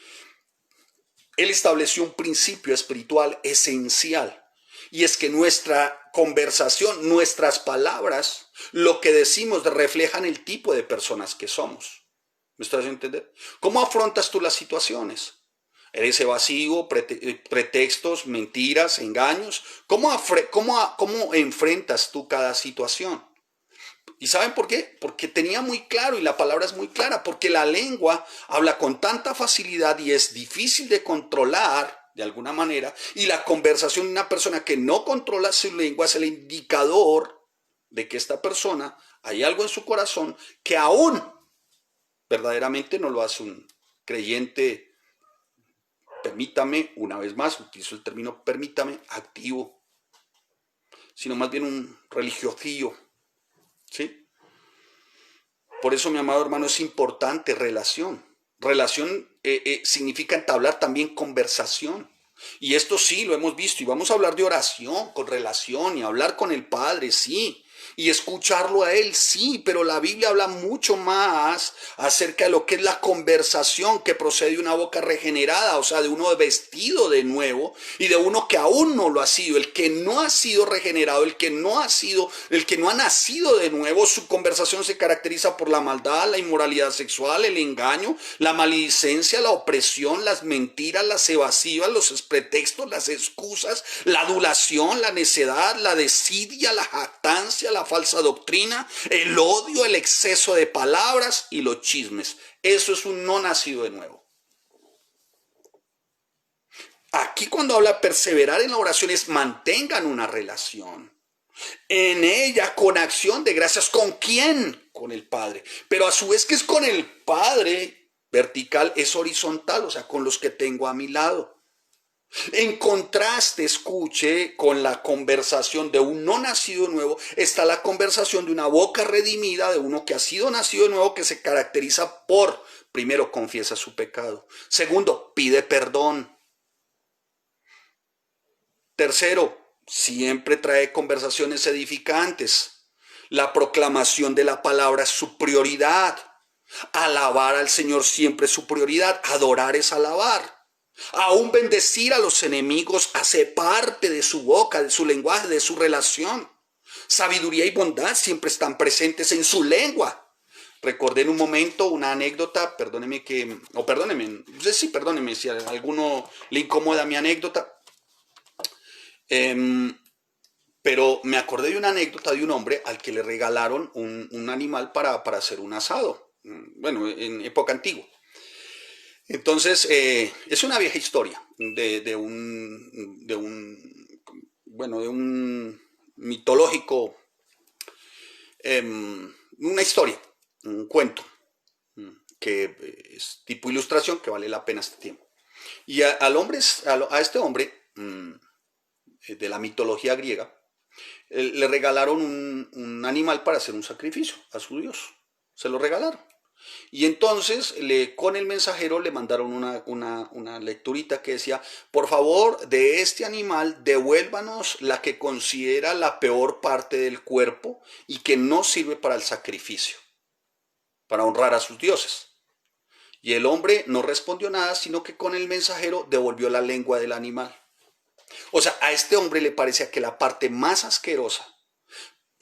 Él estableció un principio espiritual esencial, y es que nuestra conversación, nuestras palabras, lo que decimos reflejan el tipo de personas que somos. ¿Me estás entendiendo? ¿Cómo afrontas tú las situaciones? ¿Eres evasivo, pretextos, mentiras, engaños? ¿Cómo enfrentas tú cada situación? ¿Y saben por qué? Porque tenía muy claro, y la palabra es muy clara, porque la lengua habla con tanta facilidad y es difícil de controlar de alguna manera, y la conversación de una persona que no controla su lengua es el indicador de que esta persona hay algo en su corazón que aún verdaderamente no lo hace un creyente. Permítame, una vez más, utilizo el término permítame, activo, sino más bien un religiosillo, ¿sí? Por eso, mi amado hermano, es importante relación. Relación significa entablar también conversación. Y esto sí, lo hemos visto, y vamos a hablar de oración con relación, y hablar con el Padre, sí, y escucharlo a Él, sí, pero la Biblia habla mucho más acerca de lo que es la conversación que procede de una boca regenerada, o sea, de uno vestido de nuevo, y de uno que aún no lo ha sido, el que no ha sido regenerado, el que no ha nacido de nuevo. Su conversación se caracteriza por la maldad, la inmoralidad sexual, el engaño, la maledicencia, la opresión, las mentiras, las evasivas, los pretextos, las excusas, la adulación, la necedad, la desidia, la jactancia, la falsa doctrina, el odio, el exceso de palabras y los chismes. Eso es un no nacido de nuevo. Aquí cuando habla perseverar en la oración es mantengan una relación. En ella con acción de gracias. ¿Con quién? Con el Padre. Pero a su vez que es con el Padre vertical, es horizontal, o sea, con los que tengo a mi lado. En contraste, escuche, con la conversación de un no nacido de nuevo, está la conversación de una boca redimida, de uno que ha sido nacido de nuevo, que se caracteriza por, primero, confiesa su pecado. Segundo, pide perdón. Tercero, siempre trae conversaciones edificantes. La proclamación de la palabra es su prioridad. Alabar al Señor siempre es su prioridad. Adorar es alabar. Aún bendecir a los enemigos hace parte de su boca, de su lenguaje, de su relación. Sabiduría y bondad siempre están presentes en su lengua. Recordé en un momento una anécdota, perdóneme si a alguno le incomoda mi anécdota, pero me acordé de una anécdota de un hombre al que le regalaron un animal para hacer un asado, bueno, en época antigua. Entonces, es una vieja historia de un mitológico, una historia, un cuento, que es tipo ilustración que vale la pena este tiempo. Y a este hombre de la mitología griega, le regalaron un animal para hacer un sacrificio a su dios. Se lo regalaron. Y entonces con el mensajero le mandaron una lecturita que decía: por favor, de este animal devuélvanos la que considera la peor parte del cuerpo y que no sirve para el sacrificio, para honrar a sus dioses. Y el hombre no respondió nada, sino que con el mensajero devolvió la lengua del animal. O sea, a este hombre le parecía que la parte más asquerosa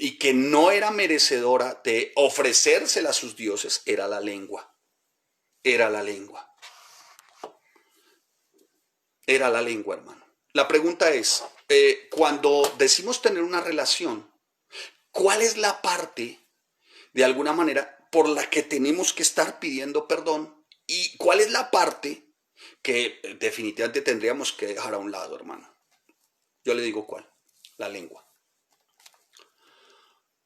y que no era merecedora de ofrecérsela a sus dioses era la lengua. Era la lengua. Era la lengua, hermano. La pregunta es, cuando decimos tener una relación, ¿cuál es la parte, de alguna manera, por la que tenemos que estar pidiendo perdón? ¿Y cuál es la parte que definitivamente tendríamos que dejar a un lado, hermano? Yo le digo cuál: la lengua.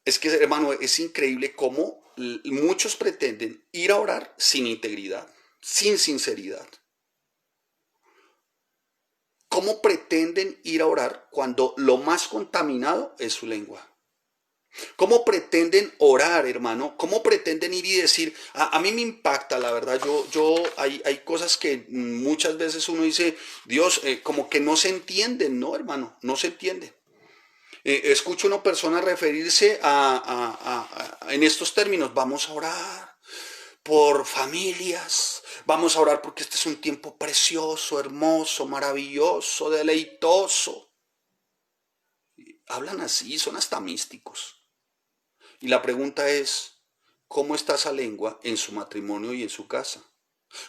Es que, hermano, es increíble cómo muchos pretenden ir a orar sin integridad, sin sinceridad. ¿Cómo pretenden ir a orar cuando lo más contaminado es su lengua? ¿Cómo pretenden orar, hermano? ¿Cómo pretenden ir y decir? A mí me impacta, la verdad. Hay cosas que muchas veces uno dice, Dios, como que no se entienden, ¿no, hermano? No se entiende. Escucho a una persona referirse en estos términos: vamos a orar por familias, vamos a orar porque este es un tiempo precioso, hermoso, maravilloso, deleitoso. Hablan así, son hasta místicos. Y la pregunta es, ¿cómo está esa lengua en su matrimonio y en su casa?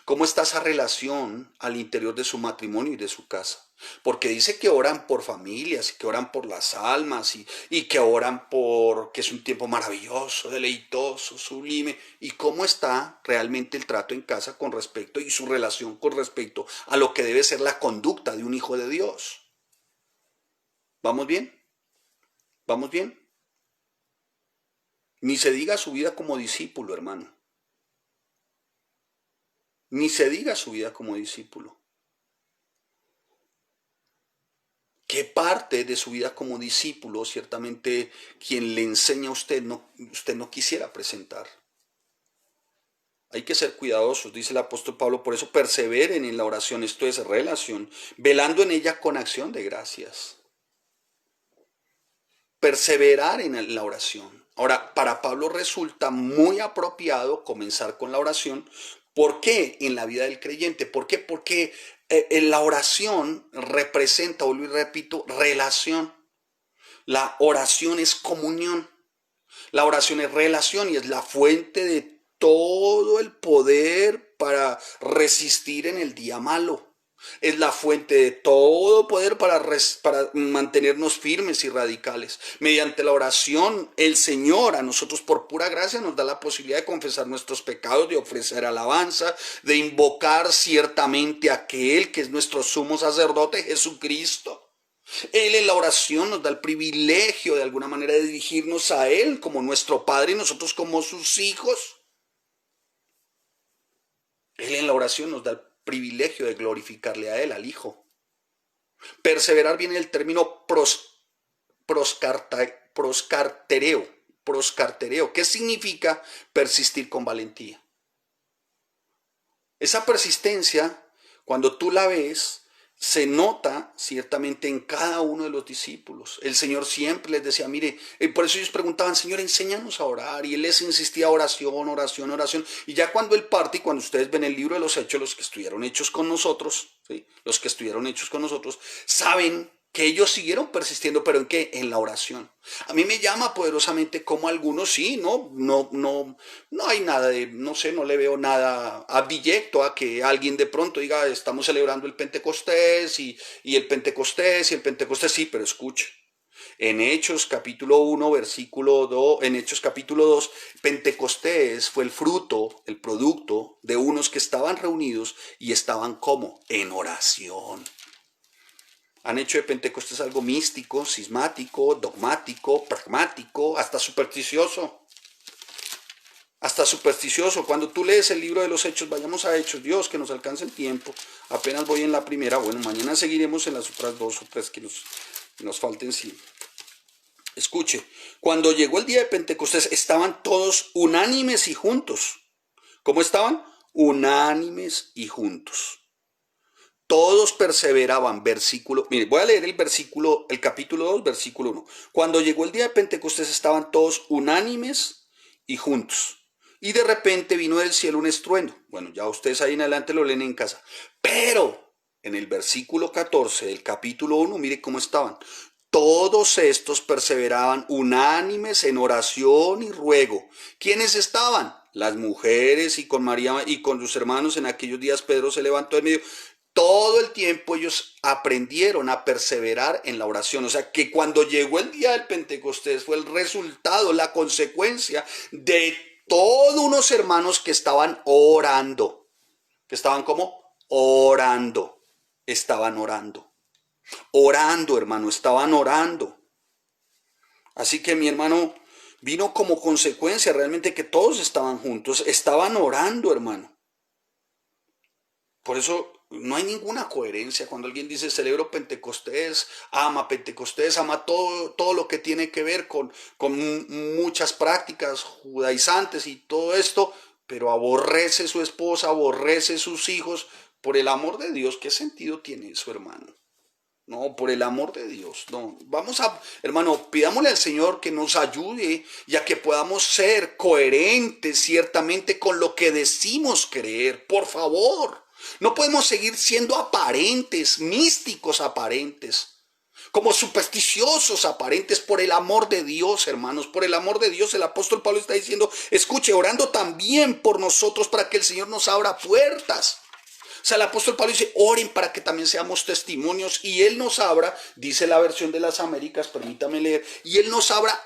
¿Cómo está esa relación al interior de su matrimonio y de su casa? Porque dice que oran por familias, que oran por las almas y que oran por que es un tiempo maravilloso, deleitoso, sublime. ¿Y cómo está realmente el trato en casa con respecto y su relación con respecto a lo que debe ser la conducta de un hijo de Dios? ¿Vamos bien? ¿Vamos bien? Ni se diga su vida como discípulo, hermano. Ni se diga su vida como discípulo. ¿Qué parte de su vida como discípulo ciertamente quien le enseña a usted no quisiera presentar? Hay que ser cuidadosos, dice el apóstol Pablo, por eso perseveren en la oración, esto es relación, velando en ella con acción de gracias. Perseverar en la oración. Ahora, para Pablo resulta muy apropiado comenzar con la oración. ¿Por qué en la vida del creyente? ¿Por qué? Porque en la oración representa, vuelvo y repito, relación. La oración es comunión. La oración es relación y es la fuente de todo el poder para resistir en el día malo. Es la fuente de todo poder para mantenernos firmes y radicales. Mediante la oración, el Señor a nosotros por pura gracia nos da la posibilidad de confesar nuestros pecados, de ofrecer alabanza, de invocar ciertamente a aquel que es nuestro sumo sacerdote, Jesucristo. Él en la oración nos da el privilegio de alguna manera de dirigirnos a Él como nuestro Padre y nosotros como sus hijos. Él en la oración nos da el privilegio de glorificarle a Él, al Hijo. Perseverar viene del término proscartereo. Proscartereo, ¿qué significa persistir con valentía? Esa persistencia, cuando tú la ves, se nota ciertamente en cada uno de los discípulos. El Señor siempre les decía, mire, por eso ellos preguntaban, Señor, enséñanos a orar. Y Él les insistía, oración, oración, oración. Y ya cuando Él parte, y cuando ustedes ven el libro de los Hechos, los que estuvieron hechos con nosotros, ¿sí? Los que estuvieron hechos con nosotros, saben que ellos siguieron persistiendo, pero ¿en qué? En la oración. A mí me llama poderosamente como algunos, sí, no hay nada de, no sé, no le veo nada abyecto a que alguien de pronto diga, estamos celebrando el Pentecostés y el Pentecostés y el Pentecostés, sí, pero escuche. En Hechos capítulo 1, versículo 2, en Hechos capítulo 2, Pentecostés fue el fruto, el producto de unos que estaban reunidos y estaban como en oración. Han hecho de Pentecostés algo místico, cismático, dogmático, pragmático, hasta supersticioso. Hasta supersticioso. Cuando tú lees el libro de los Hechos, vayamos a Hechos, Dios, que nos alcance el tiempo. Apenas voy en la primera, bueno, mañana seguiremos en las otras dos o tres que nos falten, sí. Escuche, cuando llegó el día de Pentecostés, estaban todos unánimes y juntos. ¿Cómo estaban? Unánimes y juntos. Todos perseveraban, versículo, mire, voy a leer el capítulo 2, versículo 1. Cuando llegó el día de Pentecostés estaban todos unánimes y juntos. Y de repente vino del cielo un estruendo. Bueno, ya ustedes ahí en adelante lo leen en casa. Pero en el versículo 14 del capítulo 1, mire cómo estaban. Todos estos perseveraban unánimes en oración y ruego. ¿Quiénes estaban? Las mujeres y con María y con sus hermanos. En aquellos días Pedro se levantó en medio. Todo el tiempo ellos aprendieron a perseverar en la oración. O sea, que cuando llegó el día del Pentecostés fue el resultado, la consecuencia de todos unos hermanos que estaban orando. ¿Que estaban como? Orando. Estaban orando. Orando, hermano, estaban orando. Así que mi hermano, Vino como consecuencia realmente que todos estaban juntos, estaban orando, hermano. Por eso no hay ninguna coherencia cuando alguien dice celebro Pentecostés, ama todo lo que tiene que ver con muchas prácticas judaizantes y todo esto, pero aborrece su esposa, aborrece sus hijos. Por el amor de Dios, ¿qué sentido tiene eso, hermano? No, por el amor de Dios, no. Hermano, pidámosle al Señor que nos ayude y a que podamos ser coherentes ciertamente con lo que decimos creer, por favor. No podemos seguir siendo aparentes, místicos aparentes, como supersticiosos aparentes, por el amor de Dios, hermanos, por el amor de Dios. El apóstol Pablo está diciendo, escuche, orando también por nosotros para que el Señor nos abra puertas. O sea, el apóstol Pablo dice, oren para que también seamos testimonios y Él nos abra, dice la versión de las Américas, permítame leer, y Él nos abra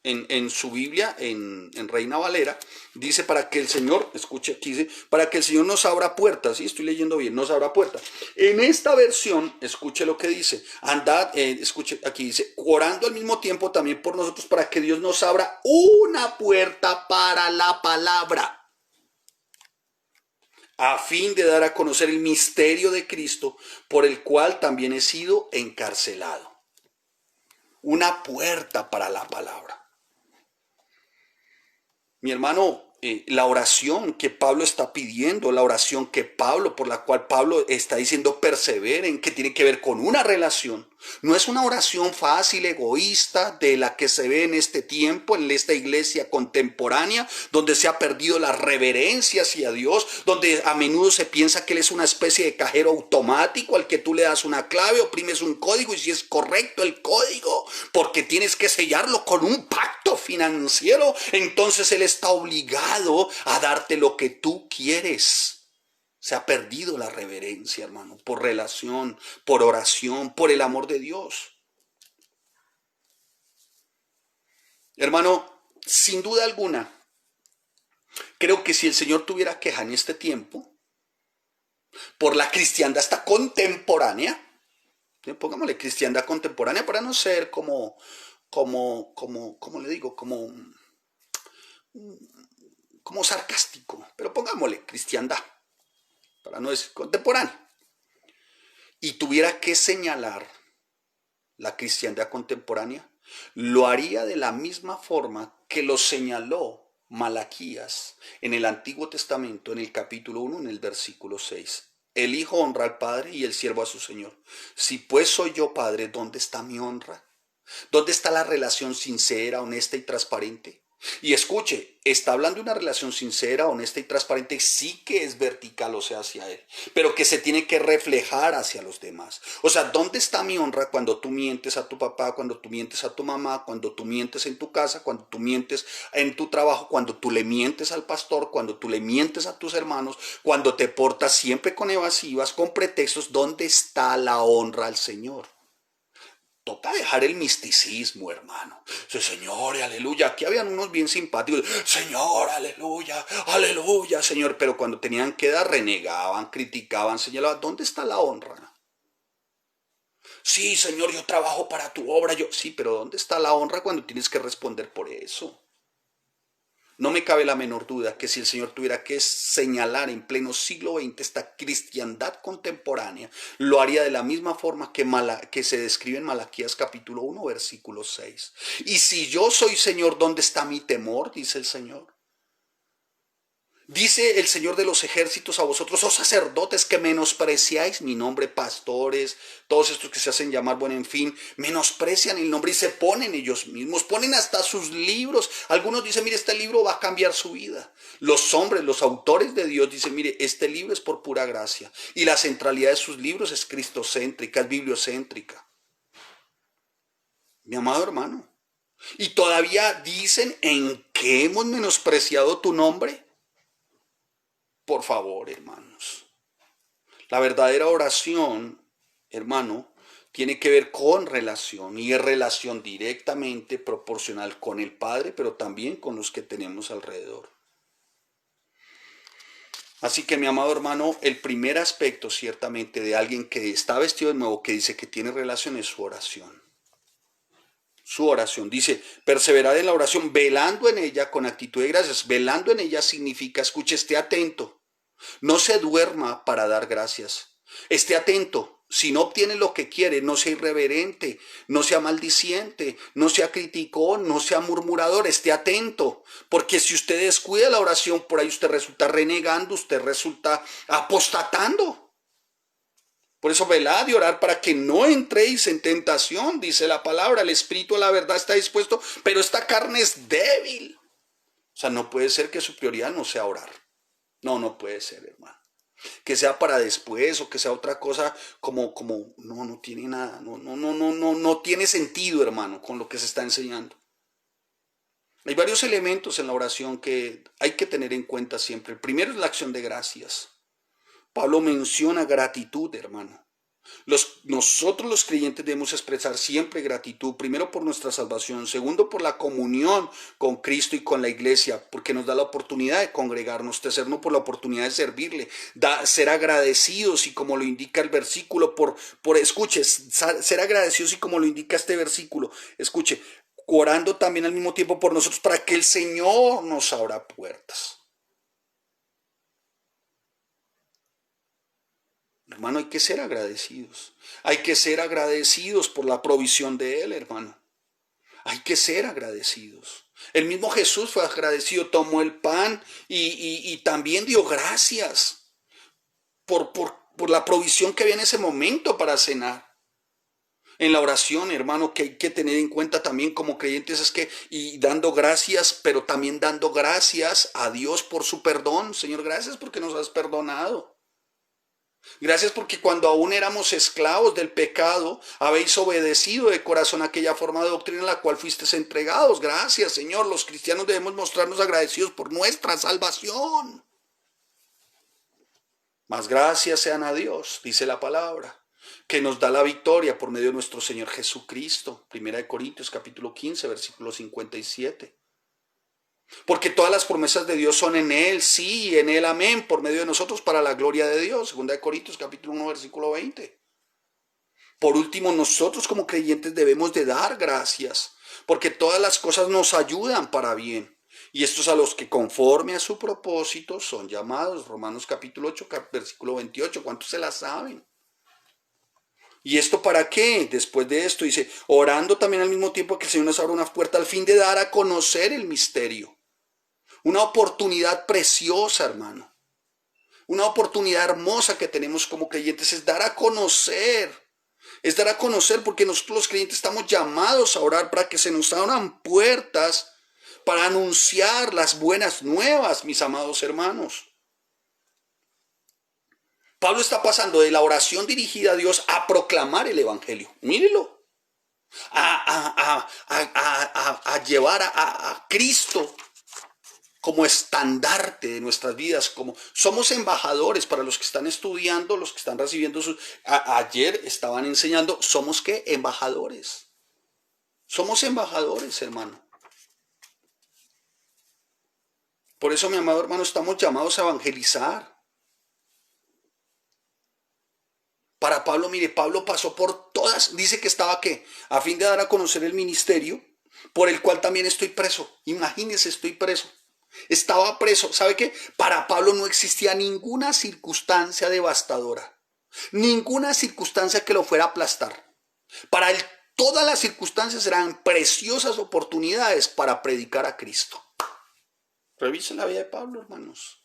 en su Biblia, en Reina Valera, dice para que el Señor, escuche aquí, dice, para que el Señor nos abra puertas, ¿sí? Estoy leyendo bien, nos abra puertas. En esta versión, escuche lo que dice, escuche, aquí dice, orando al mismo tiempo también por nosotros para que Dios nos abra una puerta para la palabra, a fin de dar a conocer el misterio de Cristo, por el cual también he sido encarcelado. Una puerta para la palabra. Mi hermano, la oración que Pablo está pidiendo, la oración por la cual Pablo está diciendo perseveren, que tiene que ver con una relación, no es una oración fácil, egoísta, de la que se ve en este tiempo, en esta iglesia contemporánea, donde se ha perdido la reverencia hacia Dios, donde a menudo se piensa que Él es una especie de cajero automático al que tú le das una clave, oprimes un código y si es correcto el código, porque tienes que sellarlo con un pacto financiero, entonces Él está obligado a darte lo que tú quieres. Se ha perdido la reverencia, hermano, por relación, por oración, por el amor de Dios. Hermano, sin duda alguna, creo que si el Señor tuviera queja en este tiempo, por la cristiandad hasta contemporánea, pongámosle cristiandad contemporánea para no ser como le digo, como sarcástico, pero pongámosle cristiandad, para no decir contemporánea, y tuviera que señalar la cristiandad contemporánea, lo haría de la misma forma que lo señaló Malaquías en el Antiguo Testamento, en el capítulo 1, en el versículo 6. El hijo honra al padre y el siervo a su señor. Si pues soy yo padre, ¿dónde está mi honra? ¿Dónde está la relación sincera, honesta y transparente? Y escuche, está hablando de una relación sincera, honesta y transparente, sí que es vertical, o sea, hacia Él, pero que se tiene que reflejar hacia los demás. O sea, ¿dónde está mi honra cuando tú mientes a tu papá, cuando tú mientes a tu mamá, cuando tú mientes en tu casa, cuando tú mientes en tu trabajo, cuando tú le mientes al pastor, cuando tú le mientes a tus hermanos, cuando te portas siempre con evasivas, con pretextos? ¿Dónde está la honra al Señor? Toca dejar el misticismo, hermano. Señor, aleluya. Aquí habían unos bien simpáticos. Señor, aleluya, aleluya, Señor. Pero cuando tenían que dar, renegaban, criticaban, señalaban. ¿Dónde está la honra? Sí, Señor, yo trabajo para tu obra. Sí, pero ¿dónde está la honra cuando tienes que responder por eso? No me cabe la menor duda que si el Señor tuviera que señalar en pleno siglo XX esta cristiandad contemporánea, lo haría de la misma forma que se describe en Malaquías capítulo 1, versículo 6. Y si yo soy Señor, ¿dónde está mi temor? Dice el Señor. Dice el Señor de los ejércitos a vosotros, oh sacerdotes, que menospreciáis mi nombre, pastores, todos estos que se hacen llamar, bueno, en fin, menosprecian el nombre y se ponen ellos mismos, ponen hasta sus libros. Algunos dicen, mire, este libro va a cambiar su vida. Los hombres, los autores de Dios dicen, mire, este libro es por pura gracia. Y la centralidad de sus libros es cristocéntrica, es bibliocéntrica. Mi amado hermano. Y todavía dicen, ¿en qué hemos menospreciado tu nombre? Por favor, hermanos. La verdadera oración, hermano, tiene que ver con relación y es relación directamente proporcional con el Padre, pero también con los que tenemos alrededor. Así que, mi amado hermano, el primer aspecto ciertamente de alguien que está vestido de nuevo, que dice que tiene relación, es su oración. su oración. Dice, perseverad en la oración, velando en ella con actitud de gracias. Velando en ella significa, escuche, esté atento. No se duerma para dar gracias. Esté atento. Si no obtiene lo que quiere, no sea irreverente, no sea maldiciente, no sea criticón, no sea murmurador, esté atento. Porque si usted descuida la oración, por ahí usted resulta renegando, usted resulta apostatando. Por eso velad y orar para que no entréis en tentación, dice la palabra. El espíritu a la verdad está dispuesto, pero esta carne es débil. O sea, no puede ser que su prioridad no sea orar. No, no puede ser, hermano. Que sea para después o que sea otra cosa no tiene nada, no tiene sentido, hermano, con lo que se está enseñando. Hay varios elementos en la oración que hay que tener en cuenta siempre. El primero es la acción de gracias. Pablo menciona gratitud, hermano. Nosotros los creyentes debemos expresar siempre gratitud, primero por nuestra salvación, segundo por la comunión con Cristo y con la iglesia, porque nos da la oportunidad de congregarnos, tercero por la oportunidad de servirle, ser agradecidos y como lo indica el versículo, escuche, ser agradecidos y como lo indica este versículo, escuche, orando también al mismo tiempo por nosotros para que el Señor nos abra puertas. Hermano, hay que ser agradecidos. Hay que ser agradecidos por la provisión de Él, hermano. Hay que ser agradecidos. El mismo Jesús fue agradecido, tomó el pan y también dio gracias por la provisión que había en ese momento para cenar. En la oración, hermano, que hay que tener en cuenta también como creyentes es que, y dando gracias, pero también dando gracias a Dios por su perdón. Señor, gracias porque nos has perdonado. Gracias porque cuando aún éramos esclavos del pecado, habéis obedecido de corazón aquella forma de doctrina en la cual fuisteis entregados. Gracias, Señor. Los cristianos debemos mostrarnos agradecidos por nuestra salvación. Mas gracias sean a Dios, dice la palabra, que nos da la victoria por medio de nuestro Señor Jesucristo. 1 Corintios capítulo 15, versículo 57. Porque todas las promesas de Dios son en Él, sí, en Él, amén, por medio de nosotros para la gloria de Dios. 2 Corintios capítulo 1, versículo 20. Por último, nosotros como creyentes debemos de dar gracias, porque todas las cosas nos ayudan para bien. Y estos a los que conforme a su propósito son llamados. Romanos capítulo 8, versículo 28. ¿Cuántos se la saben? ¿Y esto para qué? Después de esto dice, orando también al mismo tiempo que el Señor nos abra una puerta al fin de dar a conocer el misterio. Una oportunidad preciosa, hermano. Una oportunidad hermosa que tenemos como creyentes es dar a conocer. Es dar a conocer porque nosotros los creyentes estamos llamados a orar para que se nos abran puertas para anunciar las buenas nuevas, mis amados hermanos. Pablo está pasando de la oración dirigida a Dios a proclamar el evangelio. Mírelo. A llevar a Cristo como estandarte de nuestras vidas, como somos embajadores para los que están estudiando, los que están recibiendo ayer estaban enseñando, somos ¿qué? Embajadores. Somos embajadores, hermano. Por eso, mi amado hermano, estamos llamados a evangelizar. Para Pablo, mire, Pablo pasó por todas, dice que estaba ¿qué? A fin de dar a conocer el ministerio, por el cual también estoy preso. Imagínense, estoy preso. Estaba preso. ¿Sabe qué? Para Pablo no existía ninguna circunstancia devastadora. Ninguna circunstancia que lo fuera a aplastar. Para él, todas las circunstancias eran preciosas oportunidades para predicar a Cristo. Revisen la vida de Pablo, hermanos.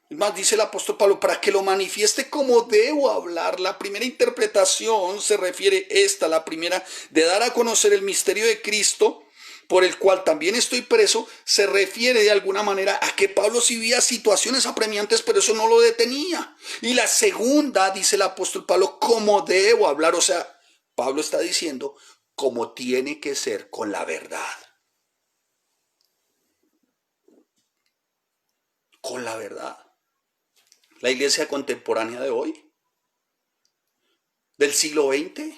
Es más, dice el apóstol Pablo, para que lo manifieste como debo hablar. La primera interpretación se refiere la primera, de dar a conocer el misterio de Cristo, por el cual también estoy preso, se refiere de alguna manera a que Pablo sí vivía situaciones apremiantes, pero eso no lo detenía. Y la segunda, dice el apóstol Pablo, como debo hablar. O sea, Pablo está diciendo cómo tiene que ser con la verdad. Con la verdad. La iglesia contemporánea de hoy, del siglo XX,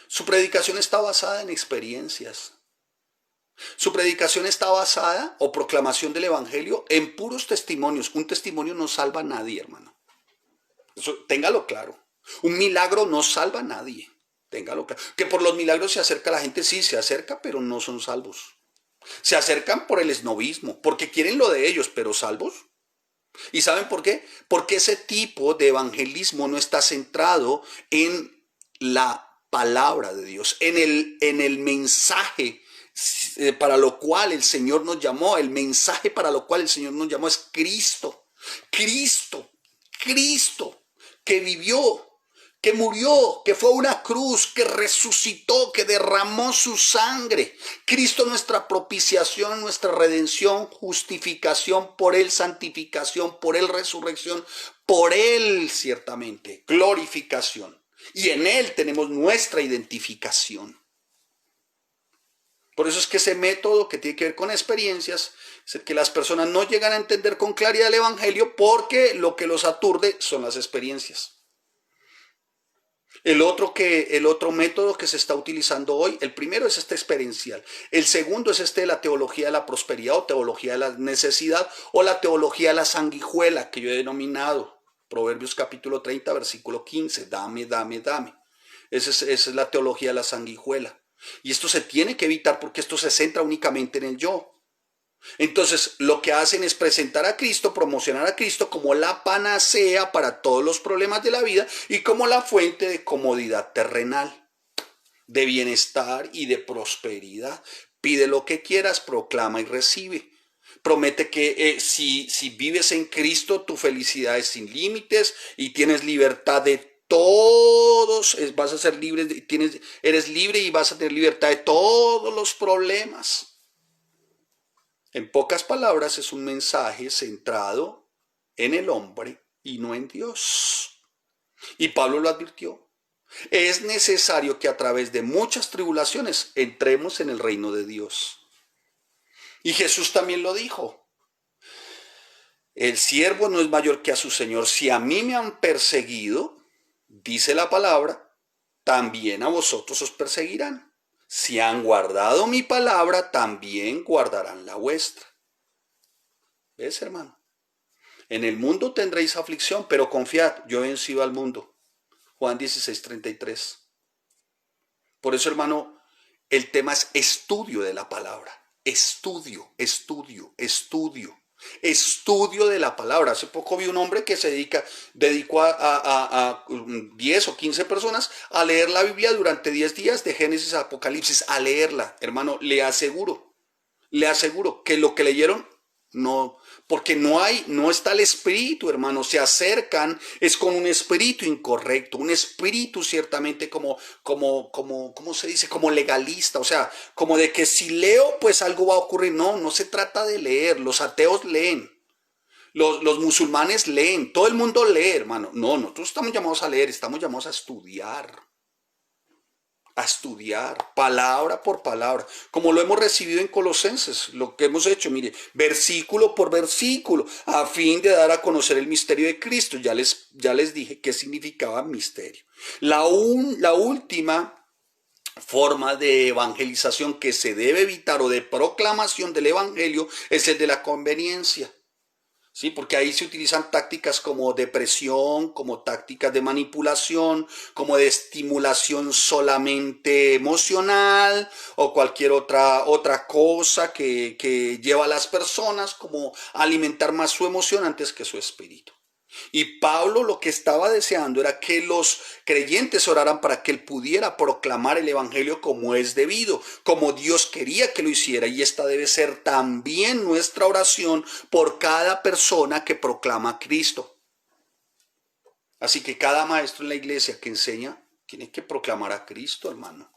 su predicación está basada en experiencias. Su predicación está basada, o proclamación del evangelio, en puros testimonios. Un testimonio no salva a nadie, hermano. Eso, téngalo claro. Un milagro no salva a nadie. téngalo claro. Que por los milagros se acerca la gente, sí, se acerca, pero no son salvos. Se acercan por el esnovismo, porque quieren lo de ellos, pero salvos. ¿Y saben por qué? Porque ese tipo de evangelismo no está centrado en la palabra de Dios, en el mensaje para lo cual el Señor nos llamó. El mensaje para lo cual el Señor nos llamó es Cristo. Cristo, Cristo, que vivió, que murió, que fue a una cruz, que resucitó, que derramó su sangre. Cristo, nuestra propiciación, nuestra redención, justificación, por Él santificación, por Él resurrección, por Él ciertamente glorificación. Y en Él tenemos nuestra identificación. Por eso es que ese método que tiene que ver con experiencias es el que las personas no llegan a entender con claridad el Evangelio, porque lo que los aturde son las experiencias. El otro método que se está utilizando hoy, el primero es este experiencial. El segundo es este de la teología de la prosperidad o teología de la necesidad o la teología de la sanguijuela, que yo he denominado. Proverbios capítulo 30, versículo 15. Dame, dame, dame. Esa es la teología de la sanguijuela. Y esto se tiene que evitar porque esto se centra únicamente en el yo. Entonces, lo que hacen es presentar a Cristo, promocionar a Cristo como la panacea para todos los problemas de la vida y como la fuente de comodidad terrenal, de bienestar y de prosperidad. Pide lo que quieras, proclama y recibe. Promete que si vives en Cristo, tu felicidad es sin límites y tienes libertad de todos, vas a ser libre, eres libre y vas a tener libertad de todos los problemas. En pocas palabras, es un mensaje centrado en el hombre y no en Dios. Y Pablo lo advirtió. Es necesario que a través de muchas tribulaciones entremos en el reino de Dios. Y Jesús también lo dijo. El siervo no es mayor que a su Señor. Si a mí me han perseguido, dice la palabra, también a vosotros os perseguirán. Si han guardado mi palabra, también guardarán la vuestra. ¿Ves, hermano? En el mundo tendréis aflicción, pero confiad, yo he vencido al mundo. Juan 16:33. Por eso, hermano, el tema es estudio de la palabra. Estudio, estudio, estudio. Estudio de la palabra. Hace poco vi un hombre que dedicó a 10 o 15 personas a leer la Biblia durante 10 días de Génesis a Apocalipsis, a leerla. Hermano, le aseguro que lo que leyeron no, porque no está el espíritu, hermano. Se acercan, es con un espíritu incorrecto, un espíritu ciertamente ¿cómo se dice? Como legalista, o sea, como de que si leo, pues algo va a ocurrir. No, no se trata de leer. Los ateos leen, los musulmanes leen, todo el mundo lee, hermano. No, nosotros estamos llamados a leer, estamos llamados a estudiar palabra por palabra, como lo hemos recibido en Colosenses, lo que hemos hecho, mire, versículo por versículo, a fin de dar a conocer el misterio de Cristo. Ya les dije qué significaba misterio. La última forma de evangelización que se debe evitar o de proclamación del evangelio es el de la conveniencia. Sí, porque ahí se utilizan tácticas como depresión, como tácticas de manipulación, como de estimulación solamente emocional o cualquier otra cosa que lleva a las personas como a alimentar más su emoción antes que su espíritu. Y Pablo lo que estaba deseando era que los creyentes oraran para que él pudiera proclamar el evangelio como es debido, como Dios quería que lo hiciera. Y esta debe ser también nuestra oración por cada persona que proclama a Cristo. Así que cada maestro en la iglesia que enseña tiene que proclamar a Cristo, hermano.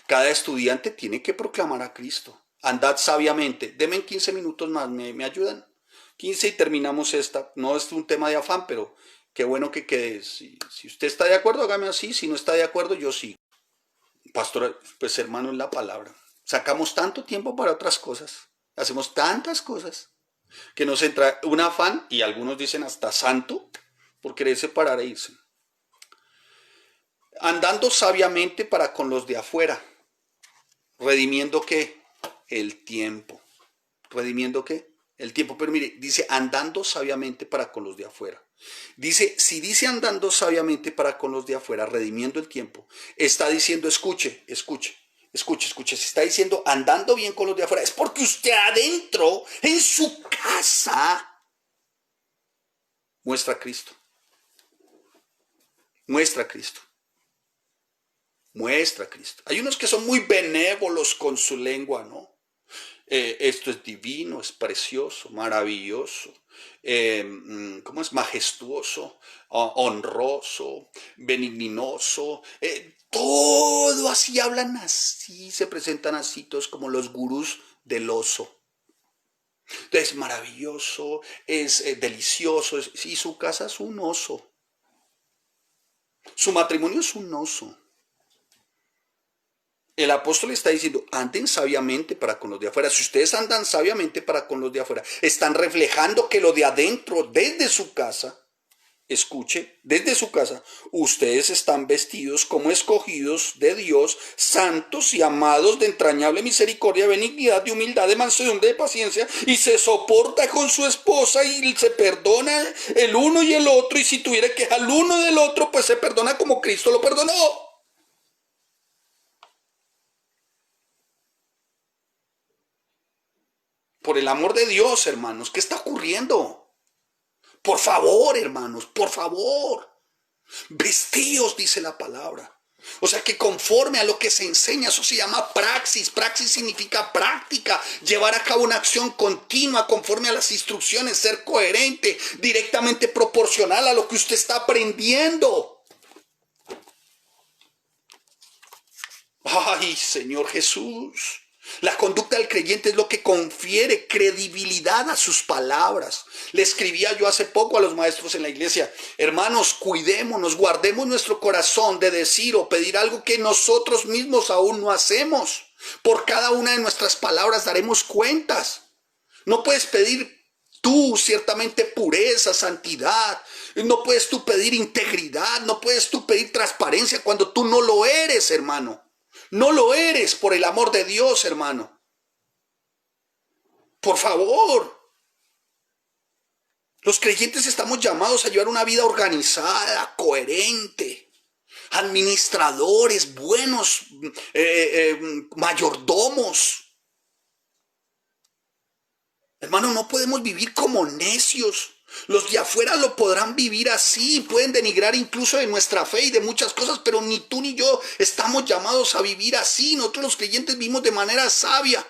Cada estudiante tiene que proclamar a Cristo. Andad sabiamente. Denme 15 minutos más, ¿me ayudan? 15 y terminamos esta. No es un tema de afán, pero qué bueno que quede. Si usted está de acuerdo, hágame así. Si no está de acuerdo, yo sí. Pastor, pues hermano, es la palabra. Sacamos tanto tiempo para otras cosas. Hacemos tantas cosas que nos entra un afán, y algunos dicen hasta santo, por querer separar e irse. Andando sabiamente para con los de afuera. ¿Redimiendo qué? El tiempo. ¿Redimiendo qué? El tiempo. Pero mire, dice andando sabiamente para con los de afuera. Dice, si dice andando sabiamente para con los de afuera, redimiendo el tiempo, está diciendo, escuche, escuche, escuche, escuche, se está diciendo andando bien con los de afuera, es porque usted adentro, en su casa, muestra a Cristo, muestra a Cristo, muestra a Cristo. Hay unos que son muy benévolos con su lengua, ¿no? Esto es divino, es precioso, maravilloso, ¿cómo es? Majestuoso, honroso, benignoso, todo así hablan así, se presentan así, todos como los gurús del oso. Es maravilloso, es delicioso, y su casa es un oso, su matrimonio es un oso. El apóstol está diciendo, anden sabiamente para con los de afuera. Si ustedes andan sabiamente para con los de afuera, están reflejando que lo de adentro, desde su casa, escuche, desde su casa, ustedes están vestidos como escogidos de Dios, santos y amados de entrañable misericordia, benignidad, de humildad, de mansedumbre, de paciencia, y se soporta con su esposa y se perdona el uno y el otro, y si tuviera queja el uno del otro, pues se perdona como Cristo lo perdonó. Por el amor de Dios, hermanos, ¿qué está ocurriendo? Por favor, hermanos, por favor. Vestíos, dice la palabra. O sea que conforme a lo que se enseña, eso se llama praxis. Praxis significa práctica, llevar a cabo una acción continua conforme a las instrucciones, ser coherente, directamente proporcional a lo que usted está aprendiendo. Ay, Señor Jesús. La conducta del creyente es lo que confiere credibilidad a sus palabras. Le escribía yo hace poco a los maestros en la iglesia, hermanos, cuidémonos, guardemos nuestro corazón de decir o pedir algo que nosotros mismos aún no hacemos. Por cada una de nuestras palabras daremos cuentas. No puedes pedir tú ciertamente pureza, santidad. No puedes tú pedir integridad, no puedes tú pedir transparencia cuando tú no lo eres, hermano. No lo eres, por el amor de Dios, hermano. Por favor. Los creyentes estamos llamados a llevar una vida organizada, coherente. Administradores, buenos, mayordomos. Hermano, no podemos vivir como necios. Los de afuera lo podrán vivir así, pueden denigrar incluso de nuestra fe y de muchas cosas, pero ni tú ni yo estamos llamados a vivir así. Nosotros los creyentes vivimos de manera sabia.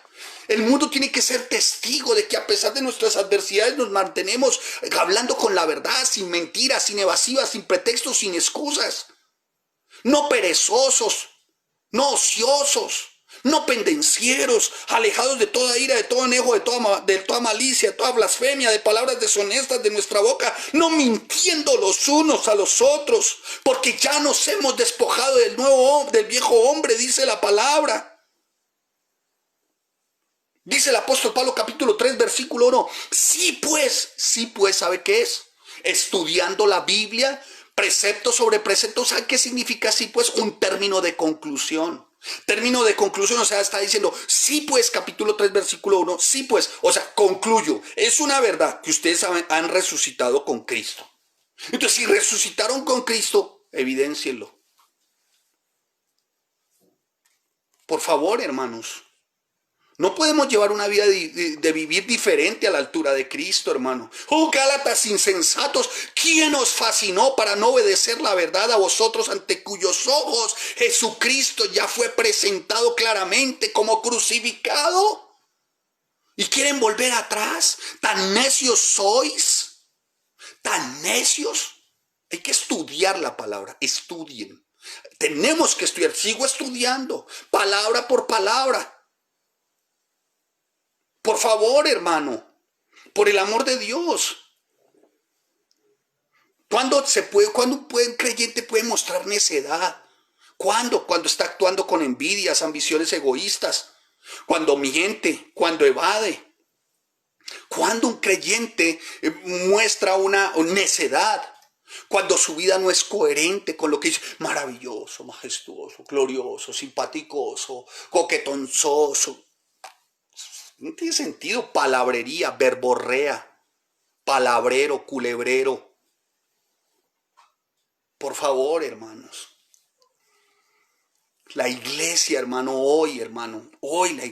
El mundo tiene que ser testigo de que a pesar de nuestras adversidades nos mantenemos hablando con la verdad, sin mentiras, sin evasivas, sin pretextos, sin excusas. No perezosos, no ociosos, no pendencieros, alejados de toda ira, de todo enojo, de toda malicia, de toda blasfemia, de palabras deshonestas de nuestra boca, no mintiendo los unos a los otros, porque ya nos hemos despojado del viejo hombre, dice la palabra. Dice el apóstol Pablo capítulo 3 versículo 1, sí pues, ¿sabe qué es? Estudiando la Biblia, precepto sobre precepto. ¿Sabe qué significa sí pues? Un término de conclusión. Término de conclusión, o sea, está diciendo, sí pues, capítulo 3 versículo 1, sí pues, o sea, concluyo. Es una verdad que ustedes han resucitado con Cristo. Entonces, si resucitaron con Cristo, evidéncienlo. Por favor, hermanos. No podemos llevar una vida de vivir diferente a la altura de Cristo, hermano. Oh, Gálatas insensatos, ¿quién os fascinó para no obedecer la verdad a vosotros, ante cuyos ojos Jesucristo ya fue presentado claramente como crucificado? ¿Y quieren volver atrás? ¿Tan necios sois? ¿Tan necios? Hay que estudiar la palabra, estudien. Tenemos que estudiar, sigo estudiando, palabra por palabra. Por favor, hermano, por el amor de Dios. ¿Cuándo un creyente puede mostrar necedad? ¿Cuándo? Cuando está actuando con envidias, ambiciones egoístas, cuando miente, cuando evade. ¿Cuándo un creyente muestra una necedad? Cuando su vida no es coherente con lo que dice, maravilloso, majestuoso, glorioso, simpaticoso, coquetonzoso. No tiene sentido, palabrería, verborrea, palabrero, culebrero. Por favor, hermanos. La iglesia, hermano, hoy la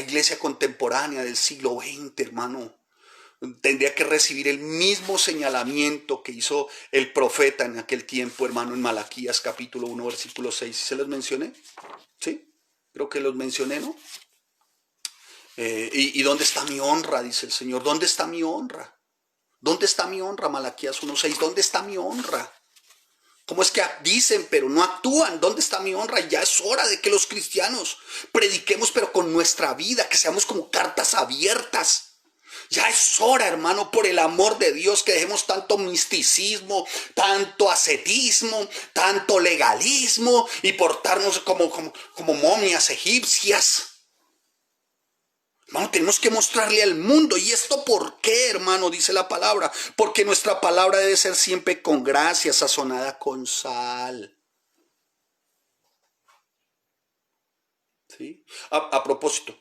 iglesia contemporánea del siglo XX, hermano, tendría que recibir el mismo señalamiento que hizo el profeta en aquel tiempo, hermano, en Malaquías capítulo 1, versículo 6. ¿Se los mencioné? ¿Sí? Creo que los mencioné, ¿no? ¿Y dónde está mi honra? Dice el Señor. ¿Dónde está mi honra? ¿Dónde está mi honra? Malaquías 1:6. ¿Dónde está mi honra? ¿Cómo es que dicen pero no actúan? ¿Dónde está mi honra? Ya es hora de que los cristianos prediquemos pero con nuestra vida, que seamos como cartas abiertas. Ya es hora, hermano, por el amor de Dios, que dejemos tanto misticismo, tanto ascetismo, tanto legalismo y portarnos como momias egipcias. Hermano, tenemos que mostrarle al mundo. ¿Y esto por qué, hermano? Dice la palabra. Porque nuestra palabra debe ser siempre con gracia, sazonada con sal. ¿Sí? A propósito.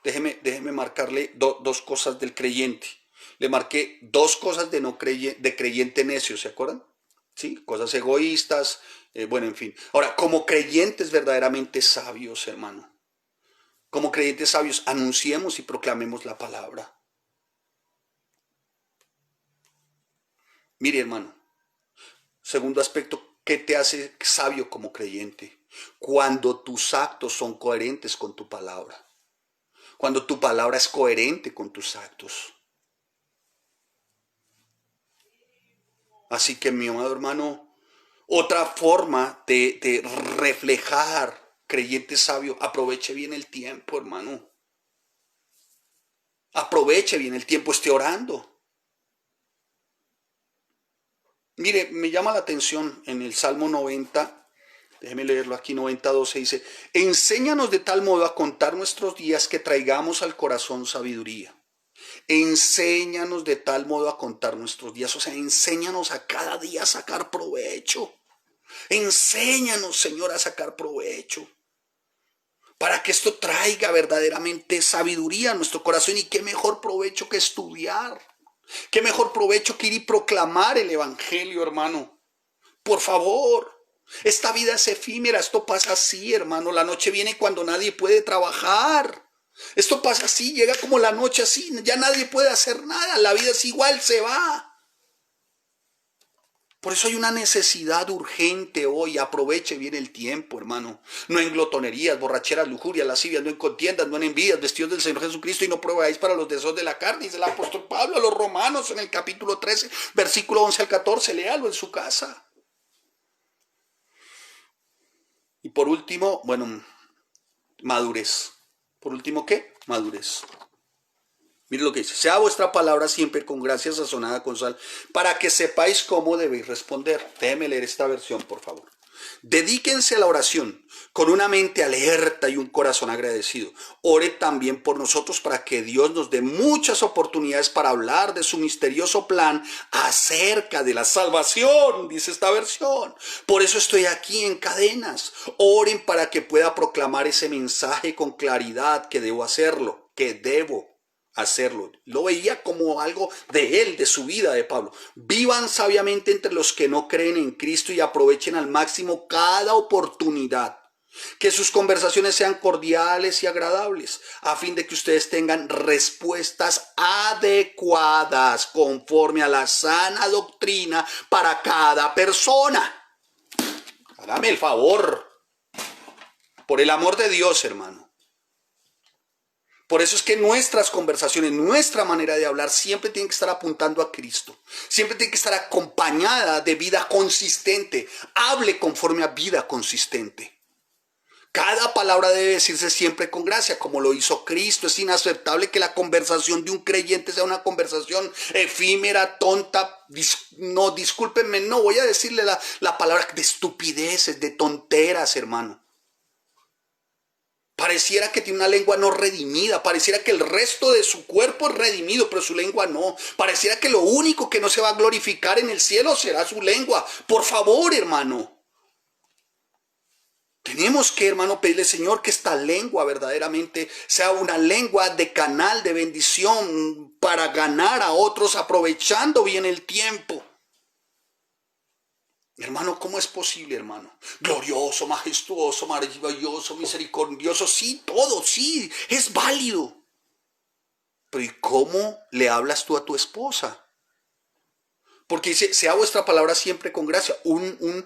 Déjeme marcarle dos cosas del creyente. Le marqué dos cosas de creyente necio, ¿se acuerdan? ¿Sí? Cosas egoístas, bueno, en fin. Ahora, como creyentes verdaderamente sabios, hermano. Como creyentes sabios, anunciemos y proclamemos la palabra. Mire, hermano, segundo aspecto, ¿qué te hace sabio como creyente? Cuando tus actos son coherentes con tu palabra. Cuando tu palabra es coherente con tus actos. Así que, mi amado hermano, otra forma de reflejar creyente sabio, aproveche bien el tiempo, hermano. Aproveche bien el tiempo, esté orando. Mire, me llama la atención en el Salmo 90, déjeme leerlo aquí, 90:12, dice: enséñanos de tal modo a contar nuestros días que traigamos al corazón sabiduría. Enséñanos de tal modo a contar nuestros días, o sea, enséñanos a cada día a sacar provecho. Enséñanos, Señor, a sacar provecho. Para que esto traiga verdaderamente sabiduría a nuestro corazón. Y qué mejor provecho que estudiar. Qué mejor provecho que ir y proclamar el evangelio, hermano. Por favor. Esta vida es efímera. Esto pasa así, hermano. La noche viene cuando nadie puede trabajar. Esto pasa así. Llega como la noche así. Ya nadie puede hacer nada. La vida es igual. Se va. Por eso hay una necesidad urgente hoy. Aproveche bien el tiempo, hermano. No en glotonerías, borracheras, lujurias, lascivias, no en contiendas, no en envidias, vestidos del Señor Jesucristo y no probáis para los deseos de la carne. Dice el apóstol Pablo a los romanos en el capítulo 13, versículo 11 al 14. Léalo en su casa. Y por último, bueno, madurez. ¿Por último qué? Madurez. Mire lo que dice: sea vuestra palabra siempre con gracia sazonada con sal, para que sepáis cómo debéis responder. Déjeme leer esta versión, por favor. Dedíquense a la oración con una mente alerta y un corazón agradecido. Ore también por nosotros para que Dios nos dé muchas oportunidades para hablar de su misterioso plan acerca de la salvación, dice esta versión. Por eso estoy aquí en cadenas. Oren para que pueda proclamar ese mensaje con claridad, que debo hacerlo, que debo hacerlo. Lo veía como algo de él, de su vida, de Pablo. Vivan sabiamente entre los que no creen en Cristo y aprovechen al máximo cada oportunidad. Que sus conversaciones sean cordiales y agradables, a fin de que ustedes tengan respuestas adecuadas conforme a la sana doctrina para cada persona. Hágame el favor. Por el amor de Dios, hermano. Por eso es que nuestras conversaciones, nuestra manera de hablar siempre tiene que estar apuntando a Cristo. Siempre tiene que estar acompañada de vida consistente. Hable conforme a vida consistente. Cada palabra debe decirse siempre con gracia, como lo hizo Cristo. Es inaceptable que la conversación de un creyente sea una conversación efímera, tonta. No, discúlpenme, no voy a decirle la palabra de estupideces, de tonteras, hermano. Pareciera que tiene una lengua no redimida, pareciera que el resto de su cuerpo es redimido, pero su lengua no. Pareciera que lo único que no se va a glorificar en el cielo será su lengua. Por favor, hermano. Tenemos que, hermano, pedirle, Señor, que esta lengua verdaderamente sea una lengua de canal de bendición para ganar a otros aprovechando bien el tiempo. Hermano, ¿cómo es posible, hermano? Glorioso, majestuoso, maravilloso, misericordioso, sí, todo, sí, es válido. Pero ¿y cómo le hablas tú a tu esposa? Porque dice, sea vuestra palabra siempre con gracia. Un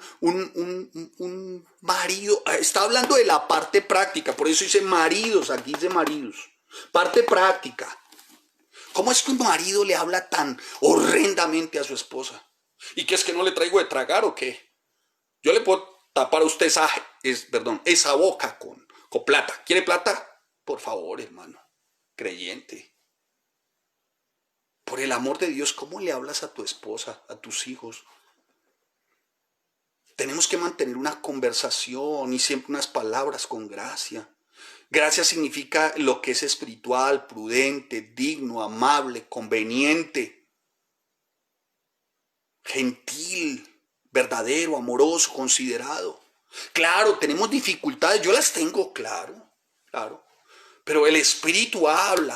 marido, está hablando de la parte práctica, por eso dice maridos, aquí dice maridos. Parte práctica. ¿Cómo es que un marido le habla tan horrendamente a su esposa? ¿Y qué es que no le traigo de tragar o qué? Yo le puedo tapar a usted esa boca con plata. ¿Quiere plata? Por favor, hermano, creyente. Por el amor de Dios, ¿cómo le hablas a tu esposa, a tus hijos? Tenemos que mantener una conversación y siempre unas palabras con gracia. Gracia significa lo que es espiritual, prudente, digno, amable, conveniente, gentil, verdadero, amoroso, considerado. Claro, tenemos dificultades, yo las tengo, claro, claro. Pero el Espíritu habla,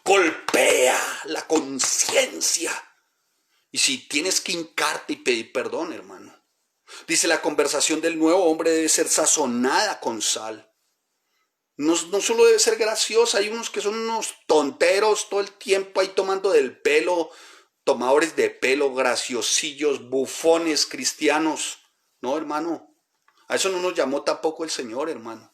golpea la conciencia. Y si tienes que hincarte y pedir perdón, hermano. Dice, la conversación del nuevo hombre debe ser sazonada con sal. No solo debe ser graciosa, hay unos que son unos tonteros todo el tiempo ahí tomando del pelo, tomadores de pelo, graciosillos, bufones cristianos. No, hermano, a eso no nos llamó tampoco el Señor, hermano.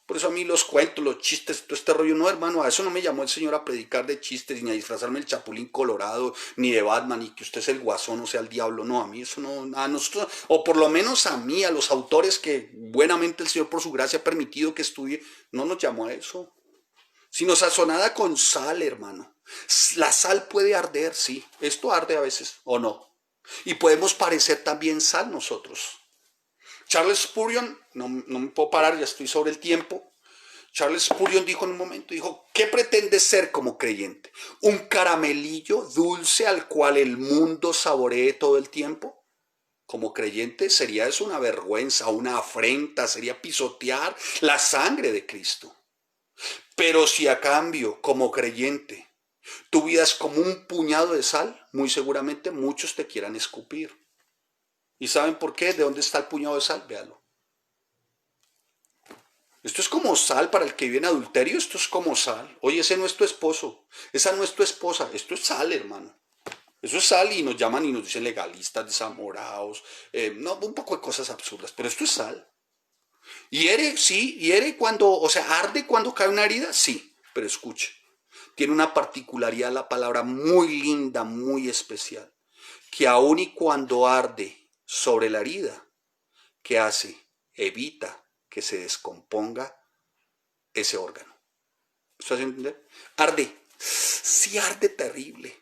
Por eso a mí los cuentos, los chistes, todo este rollo, no, hermano, a eso no me llamó el Señor a predicar de chistes, ni a disfrazarme el Chapulín Colorado, ni de Batman, ni que usted es el guasón o sea el diablo, no, a mí eso no, a nosotros, o por lo menos a mí, a los autores que buenamente el Señor por su gracia ha permitido que estudie, no nos llamó a eso, sino sazonada con sal, hermano. La sal puede arder, sí, esto arde a veces, o no, y podemos parecer también sal nosotros. Charles Spurgeon, no me puedo parar, ya estoy sobre el tiempo. Charles Spurgeon dijo en un momento, dijo, ¿qué pretende ser como creyente? ¿Un caramelillo dulce al cual el mundo saboree todo el tiempo? Como creyente sería eso una vergüenza, una afrenta, sería pisotear la sangre de Cristo. Pero si a cambio, como creyente, tu vida es como un puñado de sal, muy seguramente muchos te quieran escupir. ¿Y saben por qué? ¿De dónde está el puñado de sal? Véalo. Esto es como sal para el que vive en adulterio, esto es como sal. Oye, ese no es tu esposo, esa no es tu esposa, esto es sal, hermano. Eso es sal y nos llaman y nos dicen legalistas, desamorados, no, un poco de cosas absurdas, pero esto es sal. Hiere, sí, hiere cuando, o sea, arde cuando cae una herida, sí, pero escuche, tiene una particularidad la palabra muy linda, muy especial, que aun y cuando arde sobre la herida, ¿qué hace? Evita que se descomponga ese órgano. ¿Estás entendiendo? Arde, sí arde terrible,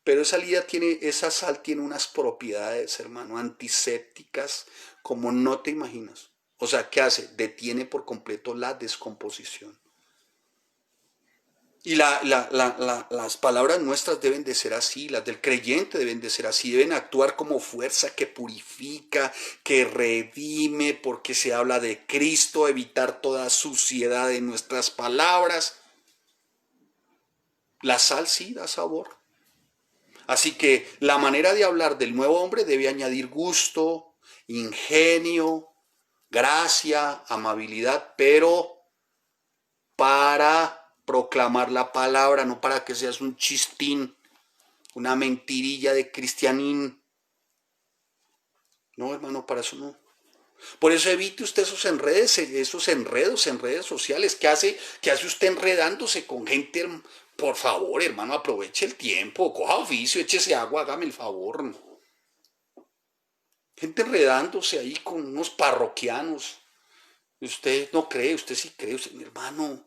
pero esa sal tiene unas propiedades, hermano, antisépticas como no te imaginas. O sea, ¿qué hace? Detiene por completo la descomposición. Y las palabras nuestras deben de ser así, las del creyente deben de ser así, deben actuar como fuerza que purifica, que redime, porque se habla de Cristo, evitar toda suciedad en nuestras palabras. La sal sí da sabor. Así que la manera de hablar del nuevo hombre debe añadir gusto, ingenio, gracia, amabilidad, pero para proclamar la palabra, no para que seas un chistín, una mentirilla de cristianín. No, hermano, para eso no. Por eso evite usted esos enredos en redes sociales. ¿Qué hace usted enredándose con gente? Por favor, hermano, aproveche el tiempo, coja oficio, échese agua, hágame el favor. Gente enredándose ahí con unos parroquianos. Usted no cree, usted sí cree, usted, mi hermano.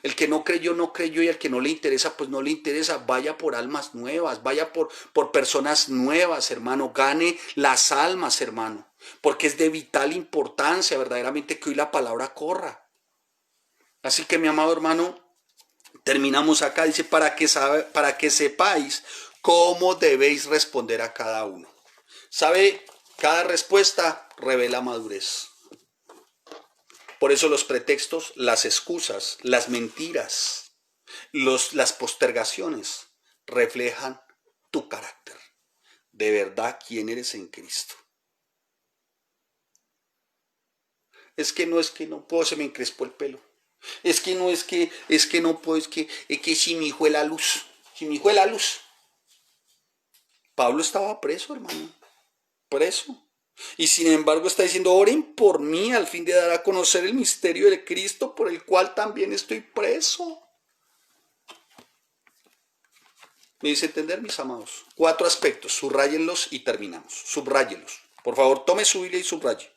El que no creyó, no creyó, y el que no le interesa, pues no le interesa. Vaya por almas nuevas, vaya por personas nuevas, hermano. Gane las almas, hermano. Porque es de vital importancia verdaderamente que hoy la palabra corra. Así que, mi amado hermano, terminamos acá. Dice, para que sepáis cómo debéis responder a cada uno. ¿Sabe? Cada respuesta revela madurez. Por eso los pretextos, las excusas, las mentiras, las postergaciones reflejan tu carácter. De verdad, quién eres en Cristo. es que no puedo, se me encrespó el pelo. Es que no puedo, es que si mi hijo es la luz, si mi hijo es la luz. Pablo estaba preso, hermano, preso. Y sin embargo está diciendo, oren por mí al fin de dar a conocer el misterio de Cristo por el cual también estoy preso. Me dice entender, mis amados. 4 aspectos, subrayenlos y terminamos. Subrayenlos. Por favor, tome su Biblia y subraye.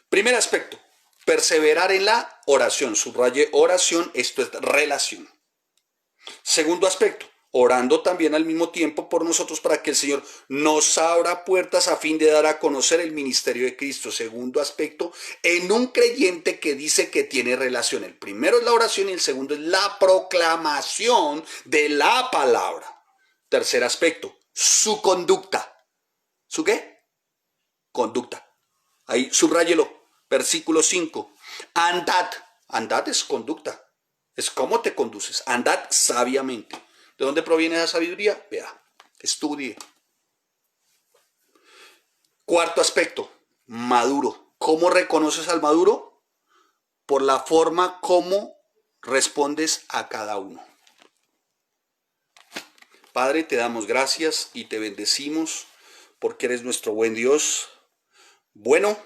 Primer aspecto, perseverar en la oración. Subraye oración, esto es relación. Segundo aspecto, orando también al mismo tiempo por nosotros para que el Señor nos abra puertas a fin de dar a conocer el ministerio de Cristo. Segundo aspecto, en un creyente que dice que tiene relación. El primero es la oración y el segundo es la proclamación de la palabra. Tercer aspecto, su conducta. ¿Su qué? Conducta. Ahí subráyelo. Versículo 5. Andad. Andad es conducta. Es cómo te conduces. Andad sabiamente. ¿De dónde proviene esa sabiduría? Vea, estudie. Cuarto aspecto, maduro. ¿Cómo reconoces al maduro? Por la forma como respondes a cada uno. Padre, te damos gracias y te bendecimos porque eres nuestro buen Dios. Bueno,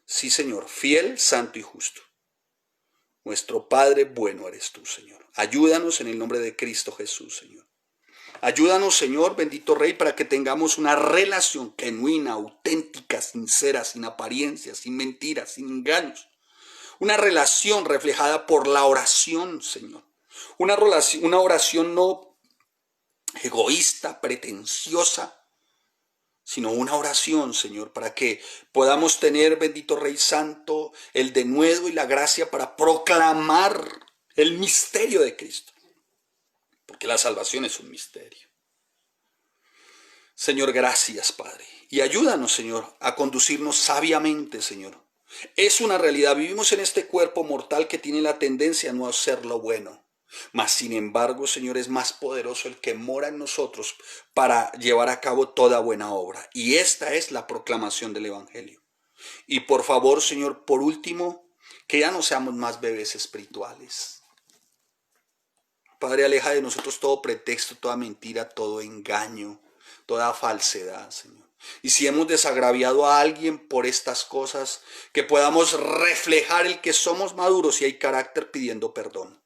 sí, Señor, fiel, santo y justo. Nuestro Padre bueno eres tú, Señor. Ayúdanos en el nombre de Cristo Jesús, Señor. Ayúdanos, Señor, bendito Rey, para que tengamos una relación genuina, auténtica, sincera, sin apariencias, sin mentiras, sin engaños. Una relación reflejada por la oración, Señor. Una oración no egoísta, pretenciosa, sino una oración, Señor, para que podamos tener, bendito Rey Santo, el denuedo y la gracia para proclamar el misterio de Cristo. Porque la salvación es un misterio. Señor, gracias, Padre. Y ayúdanos, Señor, a conducirnos sabiamente, Señor. Es una realidad. Vivimos en este cuerpo mortal que tiene la tendencia a no hacer lo bueno. Mas, sin embargo, Señor, es más poderoso el que mora en nosotros para llevar a cabo toda buena obra. Y esta es la proclamación del Evangelio. Y por favor, Señor, por último, que ya no seamos más bebés espirituales. Padre, aleja de nosotros todo pretexto, toda mentira, todo engaño, toda falsedad, Señor. Y si hemos desagraviado a alguien por estas cosas, que podamos reflejar el que somos maduros y hay carácter pidiendo perdón.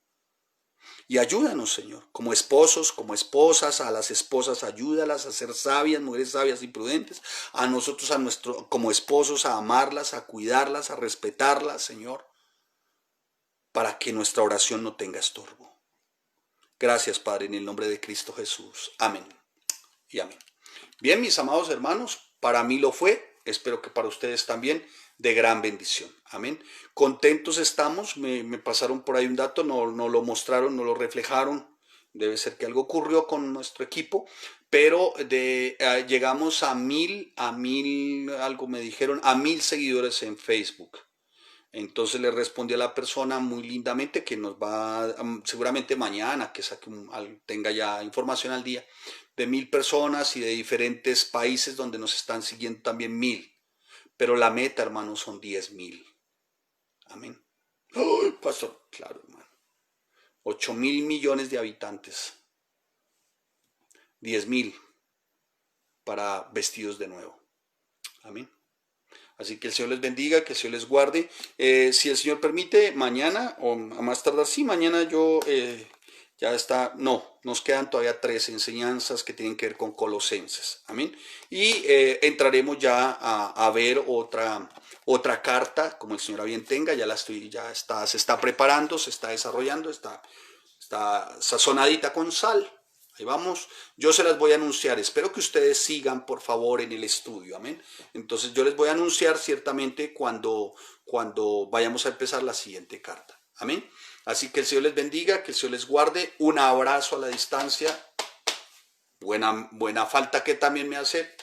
Y ayúdanos, Señor, como esposos, como esposas, a las esposas ayúdalas a ser sabias, mujeres sabias y prudentes, a nosotros, como esposos, a amarlas, a cuidarlas, a respetarlas, Señor, para que nuestra oración no tenga estorbo. Gracias, Padre, en el nombre de Cristo Jesús. Amén y amén. Bien, mis amados hermanos, para mí lo fue, espero que para ustedes también, de gran bendición. Amén. Contentos estamos, me pasaron por ahí un dato, no lo mostraron, no lo reflejaron, debe ser que algo ocurrió con nuestro equipo, pero llegamos a 1000, algo me dijeron, a 1000 seguidores en Facebook. Entonces le respondí a la persona muy lindamente que nos va, seguramente mañana, que tenga ya información al día, de 1000 personas y de diferentes países donde nos están siguiendo también 1000. Pero la meta, hermanos, son 10,000. Amén. ¡Ay, pastor! Claro, hermano. 8,000 millones de habitantes. 10,000 para vestidos de nuevo. Amén. Así que el Señor les bendiga, que el Señor les guarde. Si el Señor permite, mañana, o a más tardar, sí, mañana yo ya está, no, nos quedan todavía 3 enseñanzas que tienen que ver con Colosenses. Amén. Y entraremos ya a ver otra carta, como el Señor a bien tenga, se está preparando, se está desarrollando, está sazonadita con sal. Ahí vamos, yo se las voy a anunciar, espero que ustedes sigan por favor en el estudio, amén. Entonces yo les voy a anunciar ciertamente cuando vayamos a empezar la siguiente carta, amén. Así que el Señor les bendiga, que el Señor les guarde, un abrazo a la distancia, buena falta que también me hace.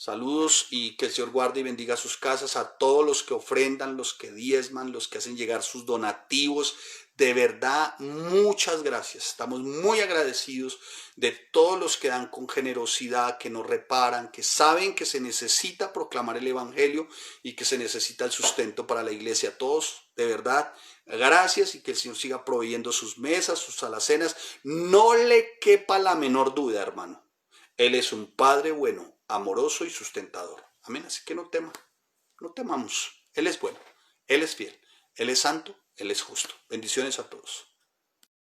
Saludos y que el Señor guarde y bendiga sus casas, a todos los que ofrendan, los que diezman, los que hacen llegar sus donativos. De verdad, muchas gracias. Estamos muy agradecidos de todos los que dan con generosidad, que nos reparan, que saben que se necesita proclamar el Evangelio y que se necesita el sustento para la iglesia. A todos, de verdad, gracias y que el Señor siga proveyendo sus mesas, sus alacenas. No le quepa la menor duda, hermano. Él es un Padre bueno, amoroso y sustentador. Amén. Así que no teman, no temamos. Él es bueno, Él es fiel, Él es santo, Él es justo. Bendiciones a todos.